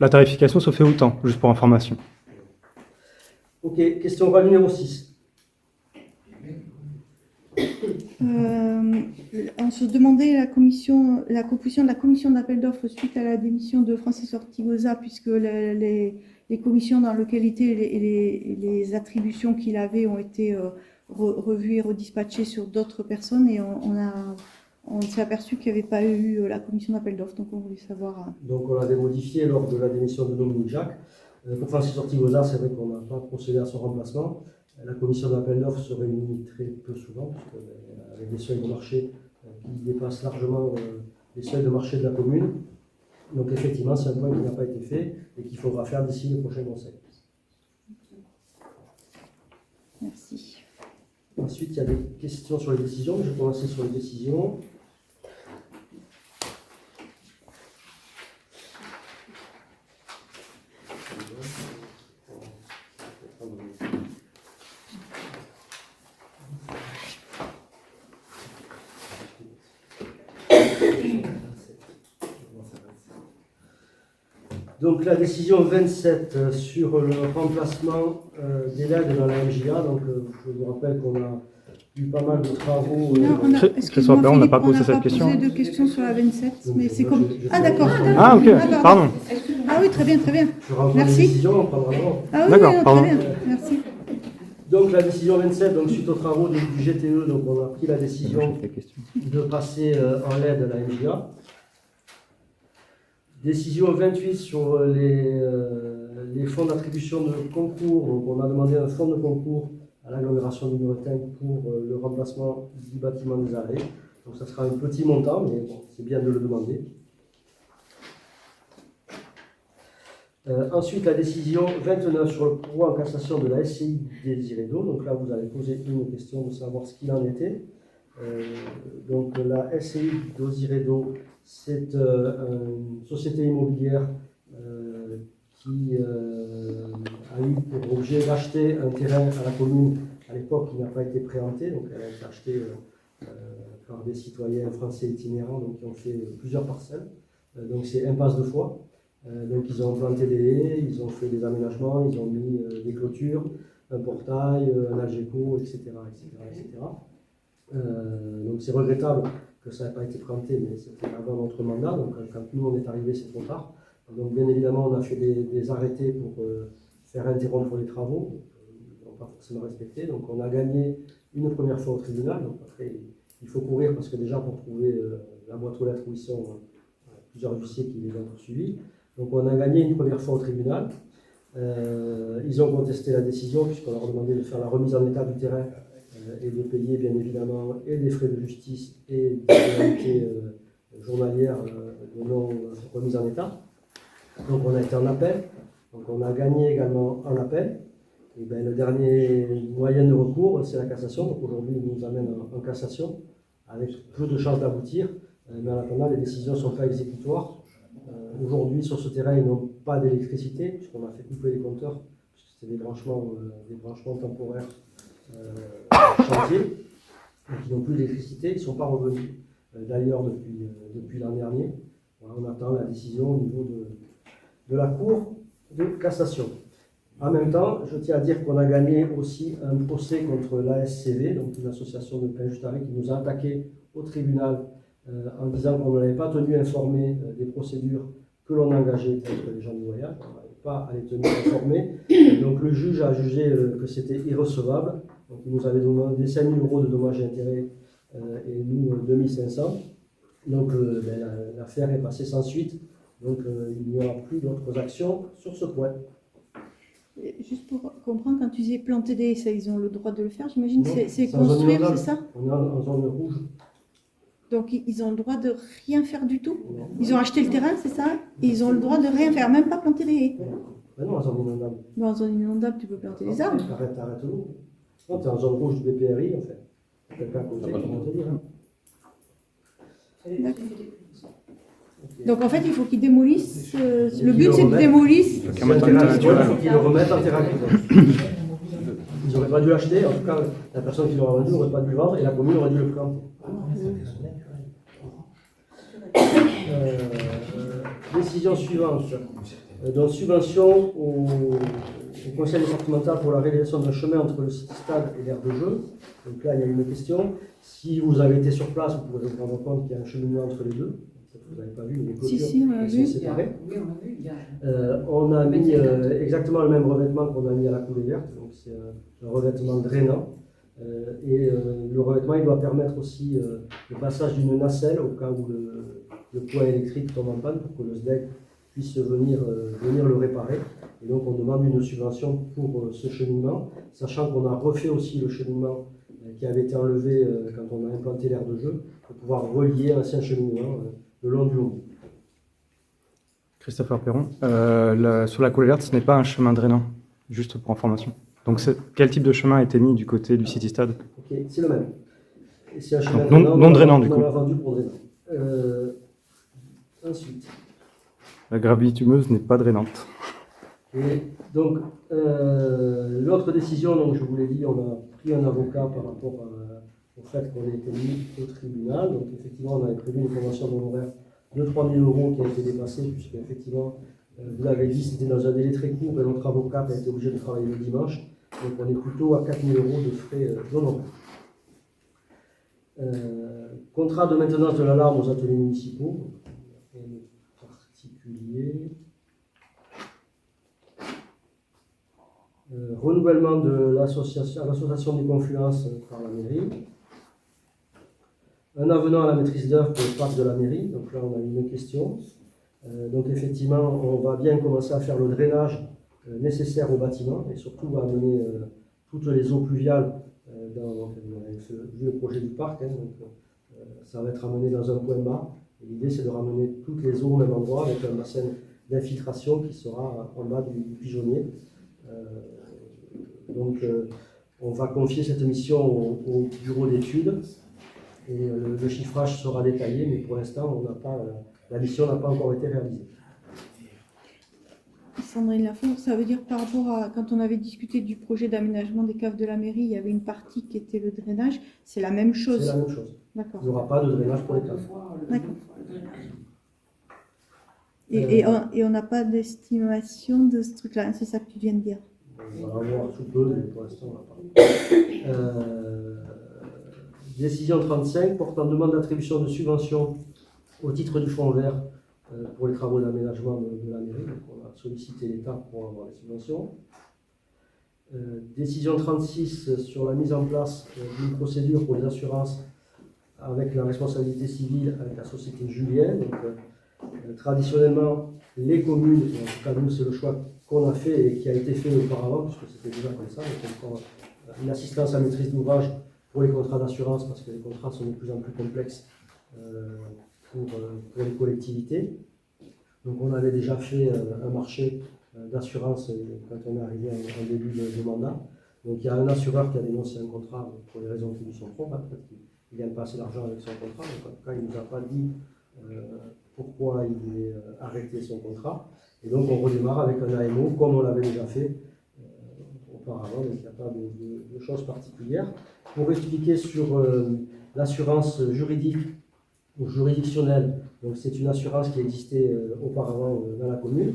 La tarification se fait autant, juste pour information. Ok, question orale numéro 6. On se demandait la composition de la commission d'appel d'offres suite à la démission de Francis Ortigosa, puisque les commissions dans lesquelles il était et les attributions qu'il avait ont été revu et redispatché sur d'autres personnes et on s'est aperçu qu'il n'y avait pas eu la commission d'appel d'offres, donc on voulait savoir. Donc on l'avait modifié lors de la démission de Dominique Jacques. Pour Francis Ortigosa, c'est vrai qu'on n'a pas procédé à son remplacement. La commission d'appel d'offres se réunit très peu souvent, avec des seuils de marché qui dépassent largement les seuils de marché de la commune. Donc effectivement, c'est un point qui n'a pas été fait et qu'il faudra faire d'ici le prochain conseil. Merci. Ensuite, il y a des questions sur les décisions. Je vais commencer sur les décisions. Donc la décision 27 sur le remplacement des LED dans la MJA, donc je vous rappelle qu'on a eu pas mal de travaux. Christophe Perron, on n'a pas posé cette question. On a posé 2 questions sur la 27, mais c'est comme... Ah d'accord. Ah ok, pardon. Ah oui, très bien, très bien. Je renvoie Merci. la décision, on prendra le droit. Ah oui, D'accord, oui, pardon. très bien, merci. Donc la décision 27, donc suite aux travaux du GTE, donc on a pris la décision de passer en LED à la MJA. Décision 28 sur les fonds d'attribution de concours. Donc on a demandé un fonds de concours à l'agglomération du Muretin pour le remplacement du bâtiment des arrêts. Donc ça sera un petit montant, mais bon, c'est bien de le demander. Ensuite, la décision 29 sur le pourvoi en cassation de la SCI des Irédo. Donc là, vous avez posé une question de savoir ce qu'il en était. Donc la SCI d'Osiredo, c'est une société immobilière qui a eu pour objet d'acheter un terrain à la commune à l'époque qui n'a pas été préempté. Donc elle a été achetée par des citoyens français itinérants donc, qui ont fait plusieurs parcelles. Donc c'est impasse de Foix. Donc ils ont planté des haies, ils ont fait des aménagements, ils ont mis des clôtures, un portail, un algéco, etc. Donc c'est regrettable que ça n'ait pas été préempté, mais c'était avant notre mandat, donc quand nous on est arrivés c'est trop tard. Donc bien évidemment on a fait des arrêtés pour faire interrompre les travaux, ils n'ont pas forcément respecté, donc on a gagné une première fois au tribunal, donc après il faut courir parce que déjà pour trouver la boîte aux lettres où ils sont, plusieurs huissiers qui les ont poursuivis. Donc on a gagné une première fois au tribunal, ils ont contesté la décision puisqu'on leur a demandé de faire la remise en état du terrain et de payer bien évidemment et des frais de justice et des pénalités journalières de non remise en état. Donc on a été en appel, donc on a gagné également en appel. Et bien, le dernier moyen de recours, c'est la cassation. Donc aujourd'hui, il nous amène en cassation avec peu de chances d'aboutir. Mais en attendant, les décisions ne sont pas exécutoires. Aujourd'hui, sur ce terrain, ils n'ont pas d'électricité, puisqu'on a fait couper les compteurs, puisque c'était des branchements temporaires chantier. Donc ils n'ont plus d'électricité, ils ne sont pas revenus. D'ailleurs, depuis l'an dernier, voilà, on attend la décision au niveau de la Cour de cassation. En même temps, je tiens à dire qu'on a gagné aussi un procès contre l'ASCV, donc une association de pain juste qui nous a attaqué au tribunal en disant qu'on ne l'avait pas tenu informé des procédures que l'on a engagées contre les gens du voyage, on n'avait pas à les tenir informés. Donc le juge a jugé que c'était irrecevable, donc il nous avait demandé 5 000 € de dommages et intérêts et nous 2 500. Donc l'affaire est passée sans suite, donc il n'y aura plus d'autres actions sur ce point. Juste pour comprendre, quand tu disais planter des haies, ils ont le droit de le faire, j'imagine, c'est construire, c'est ça? On est en zone rouge. Donc ils ont le droit de rien faire du tout? Ils ont acheté le terrain, c'est ça? Et ils ont le droit de rien faire, même pas planter des haies? Ben non, en zone inondable. Bon, en zone inondable, tu peux planter des arbres. Arrête l'eau. Non, tu es en zone rouge du BPRI, en fait. Quelqu'un à côté, comment te dire. Donc en fait, il faut qu'ils démolissent. Le but, c'est qu'ils démolissent. Il faut qu'ils le remettent en terre agricole. Ils n'auraient pas dû l'acheter, en tout cas, la personne qui l'aurait vendu n'aurait pas dû le vendre et la commune aurait dû le planter. Décision suivante. Donc, subvention au conseil départemental pour la réalisation d'un chemin entre le site stade et l'aire de jeu. Donc là, il y a une question. Si vous avez été sur place, vous pourrez vous rendre compte qu'il y a un cheminement entre les deux. Vous n'avez pas vu, mais les clôtures sont séparées. Oui, on a vu. On a mis exactement le même revêtement qu'on a mis à la coulée verte. Donc c'est un revêtement drainant. Le revêtement il doit permettre aussi le passage d'une nacelle au cas où le point électrique tombe en panne pour que le SDEC puisse venir le réparer. Et donc on demande une subvention pour ce cheminement, sachant qu'on a refait aussi le cheminement qui avait été enlevé quand on a implanté l'aire de jeu, pour pouvoir relier l'ancien cheminement le long du Haut-Bout. Christopher Perron, sur la coulée verte, ce n'est pas un chemin drainant, juste pour information. Donc quel type de chemin a été mis du côté du City Stade? Ok, c'est le même. Et c'est un chemin donc, non drainant du coup. On l'a vendu pour drainant. Ensuite. La gravier bitumeuse n'est pas drainante. Et donc, l'autre décision, donc, je vous l'ai dit, on a pris un avocat par rapport au fait qu'on ait été mis au tribunal. Donc, effectivement, on avait prévu une convention d'honoraires de 3 000 € qui a été dépassée, puisque, effectivement, vous l'avez dit, c'était dans un délai très court et notre avocat a été obligé de travailler le dimanche. Donc, on est plutôt à 4 000 € de frais d'honoraires. Contrat de maintenance de l'alarme aux ateliers municipaux. En particulier. Renouvellement de l'association des confluences par la mairie. Un avenant à la maîtrise d'œuvre pour le parc de la mairie. Donc là, on a une question. Donc effectivement, on va bien commencer à faire le drainage nécessaire au bâtiment et surtout à amener toutes les eaux pluviales dans le projet du parc. Ça va être amené dans un point bas. L'idée, c'est de ramener toutes les eaux au même endroit avec un bassin d'infiltration qui sera en bas du pigeonnier. On va confier cette mission au bureau d'études et le chiffrage sera détaillé, mais pour l'instant, la mission n'a pas encore été réalisée. Sandrine Lafont, ça veut dire par rapport à quand on avait discuté du projet d'aménagement des caves de la mairie, il y avait une partie qui était le drainage, c'est la même chose? C'est la même chose. D'accord. Il n'y aura pas de drainage pour les caves. D'accord. Et on n'a pas d'estimation de ce truc-là, c'est ça que tu viens de dire? On va avoir sous peu, mais pour l'instant, on n'a pas. Décision 35 portant demande d'attribution de subvention au titre du fonds vert pour les travaux d'aménagement de la mairie. Donc on a sollicité l'État pour avoir les subventions. Décision 36 sur la mise en place d'une procédure pour les assurances avec la responsabilité civile avec la société Julien. Donc, traditionnellement, les communes, en tout cas nous c'est le choix qu'on a fait et qui a été fait auparavant, puisque c'était déjà comme ça, donc une assistance à maîtrise d'ouvrage pour les contrats d'assurance, parce que les contrats sont de plus en plus complexes pour les collectivités. Donc on avait déjà fait un marché d'assurance quand on est arrivé en début de mandat. Donc il y a un assureur qui a dénoncé un contrat pour les raisons qui lui sont propres, peut-être qu'il ne gagne pas assez d'argent avec son contrat, donc en tout cas il ne nous a pas dit pourquoi il voulait arrêter son contrat. Et donc on redémarre avec un AMO comme on l'avait déjà fait auparavant, donc il n'y a pas de choses particulières. Pour expliquer sur l'assurance juridique ou juridictionnelle, donc c'est une assurance qui existait auparavant dans la commune.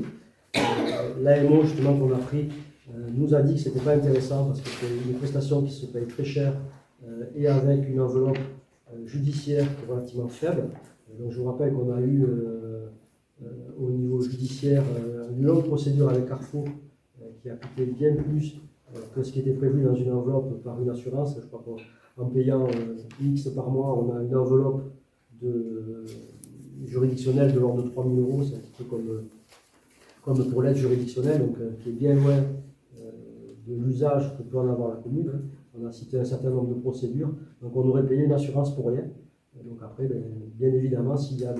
L'AMO justement qu'on a pris nous a dit que ce n'était pas intéressant parce que c'est une prestation qui se paye très cher et avec une enveloppe judiciaire relativement faible. Donc je vous rappelle qu'on a eu au niveau judiciaire une longue procédure avec Carrefour qui a coûté bien plus que ce qui était prévu dans une enveloppe par une assurance. Je crois qu'en payant X par mois, on a une enveloppe juridictionnelle de l'ordre de 3 000 €. C'est un petit peu comme pour l'aide juridictionnelle, donc, qui est bien loin de l'usage que peut en avoir la commune. On a cité un certain nombre de procédures, donc on aurait payé une assurance pour rien. Et donc après, bien évidemment, s'il y a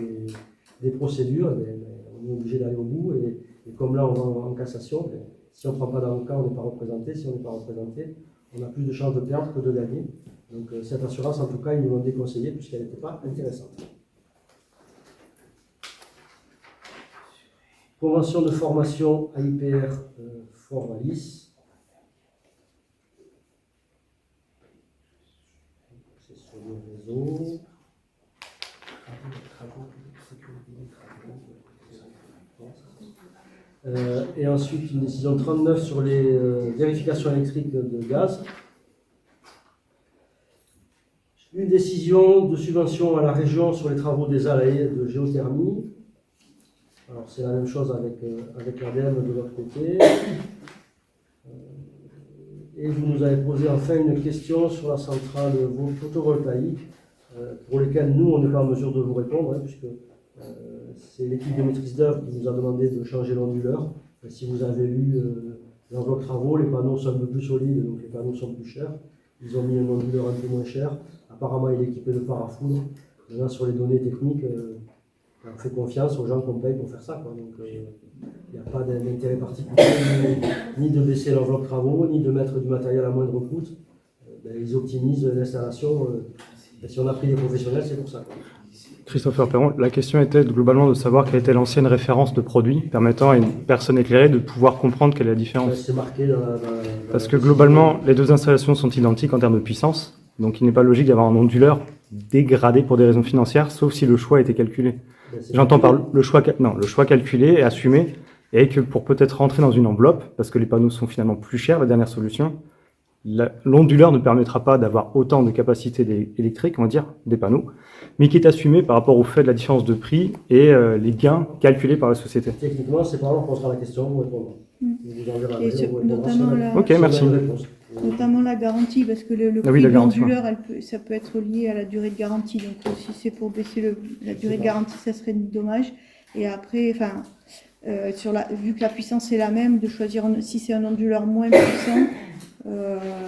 des procédures, on est obligé d'aller au bout. Et comme là, on va en cassation, si on ne prend pas d'avocat, on n'est pas représenté. Si on n'est pas représenté, on a plus de chances de perdre que de gagner. Donc cette assurance, en tout cas, ils nous l'ont déconseillée puisqu'elle n'était pas intéressante. Convention de formation AIPR Fort-Wallis. C'est sur le réseau. Et ensuite une décision 39 sur les vérifications électriques de gaz. Une décision de subvention à la région sur les travaux des allées de géothermie. Alors c'est la même chose avec l'ADEME de l'autre côté. Et vous nous avez posé enfin une question sur la centrale photovoltaïque, pour lesquelles nous, on n'est pas en mesure de vous répondre, hein, puisque c'est l'équipe de maîtrise d'œuvre qui nous a demandé de changer l'onduleur. Si vous avez lu l'enveloppe travaux, les panneaux sont un peu plus solides, donc les panneaux sont plus chers. Ils ont mis un onduleur un peu moins cher. Apparemment, il est équipé de parafoudre. Maintenant, sur les données techniques, on fait confiance aux gens qu'on paye pour faire ça, quoi. Donc, il n'y a pas d'intérêt particulier, ni de baisser l'enveloppe travaux, ni de mettre du matériel à moindre coût. Ils optimisent l'installation. Si on a pris des professionnels, c'est pour ça, quoi. Christopher Perron, la question était globalement de savoir quelle était l'ancienne référence de produit permettant à une personne éclairée de pouvoir comprendre quelle est la différence. C'est marqué dans Parce que globalement, les deux installations sont identiques en termes de puissance, donc il n'est pas logique d'avoir un onduleur dégradé pour des raisons financières, sauf si le choix a été calculé. J'entends par le choix calculé et assumé, et que pour peut-être rentrer dans une enveloppe, parce que les panneaux sont finalement plus chers, la dernière solution, l'onduleur ne permettra pas d'avoir autant de capacité électrique, on va dire, des panneaux, mais qui est assumé par rapport au fait de la différence de prix et les gains calculés par la société. Techniquement, c'est par là qu'on posera la question, vous répondrez. Ok, merci. Notamment la garantie, parce que le prix de l'onduleur, ça peut être lié à la durée de garantie. Donc si c'est pour baisser la durée de garantie, ça serait dommage. Et après, vu que la puissance est la même, de choisir si c'est un onduleur moins puissant,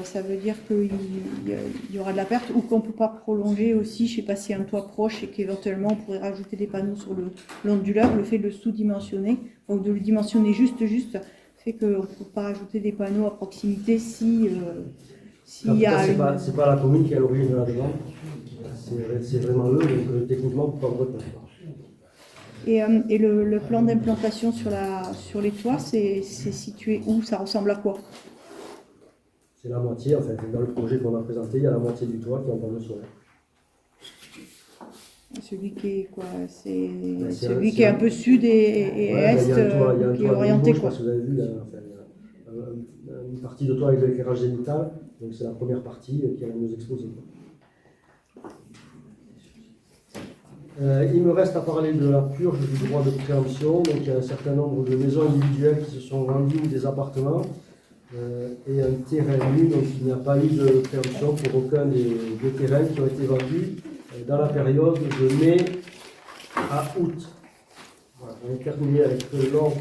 ça veut dire qu'il y aura de la perte ou qu'on ne peut pas prolonger aussi. Je ne sais pas s'il y a un toit proche et qu'éventuellement on pourrait rajouter des panneaux sur l'onduleur. Le fait de le sous-dimensionner, donc de le dimensionner juste, fait qu'on ne peut pas rajouter des panneaux à proximité si y a... C'est pas la commune qui est à l'origine de la demande, c'est vraiment eux, donc techniquement on ne peut pas vous répondre. Et le plan d'implantation sur les toits, c'est situé où? Ça ressemble à quoi? C'est la moitié, en fait. Dans le projet qu'on a présenté, il y a la moitié du toit qui est en panneau solaire. Celui qui est quoi? C'est celui qui est un peu sud et est, qui est orienté, quoi. Je pense que vous avez vu, il y a une partie de toit avec l'éclairage zénital, donc c'est la première partie qui va nous exposer. Il me reste à parler de la purge du droit de préemption. Donc il y a un certain nombre de maisons individuelles qui se sont vendues, ou des appartements, et un terrain nu, donc il n'y a pas eu de préemption pour aucun des terrains qui ont été vendus dans la période de mai à août. Voilà, on est terminé avec l'ordre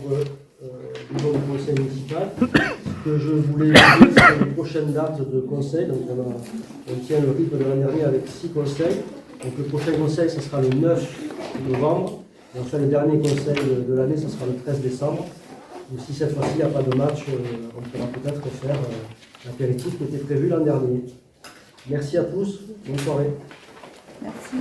du conseil municipal. Ce que je voulais vous dire, c'est les prochaines dates de conseil. Donc on tient le rythme de l'année dernière avec 6 conseils. Donc le prochain conseil, ce sera le 9 novembre. Et enfin, le dernier conseil de l'année, ce sera le 13 décembre. Donc, si cette fois-ci, il n'y a pas de match, on pourra peut-être faire l'apéritif qui était prévu l'an dernier. Merci à tous. Bonne soirée. Merci.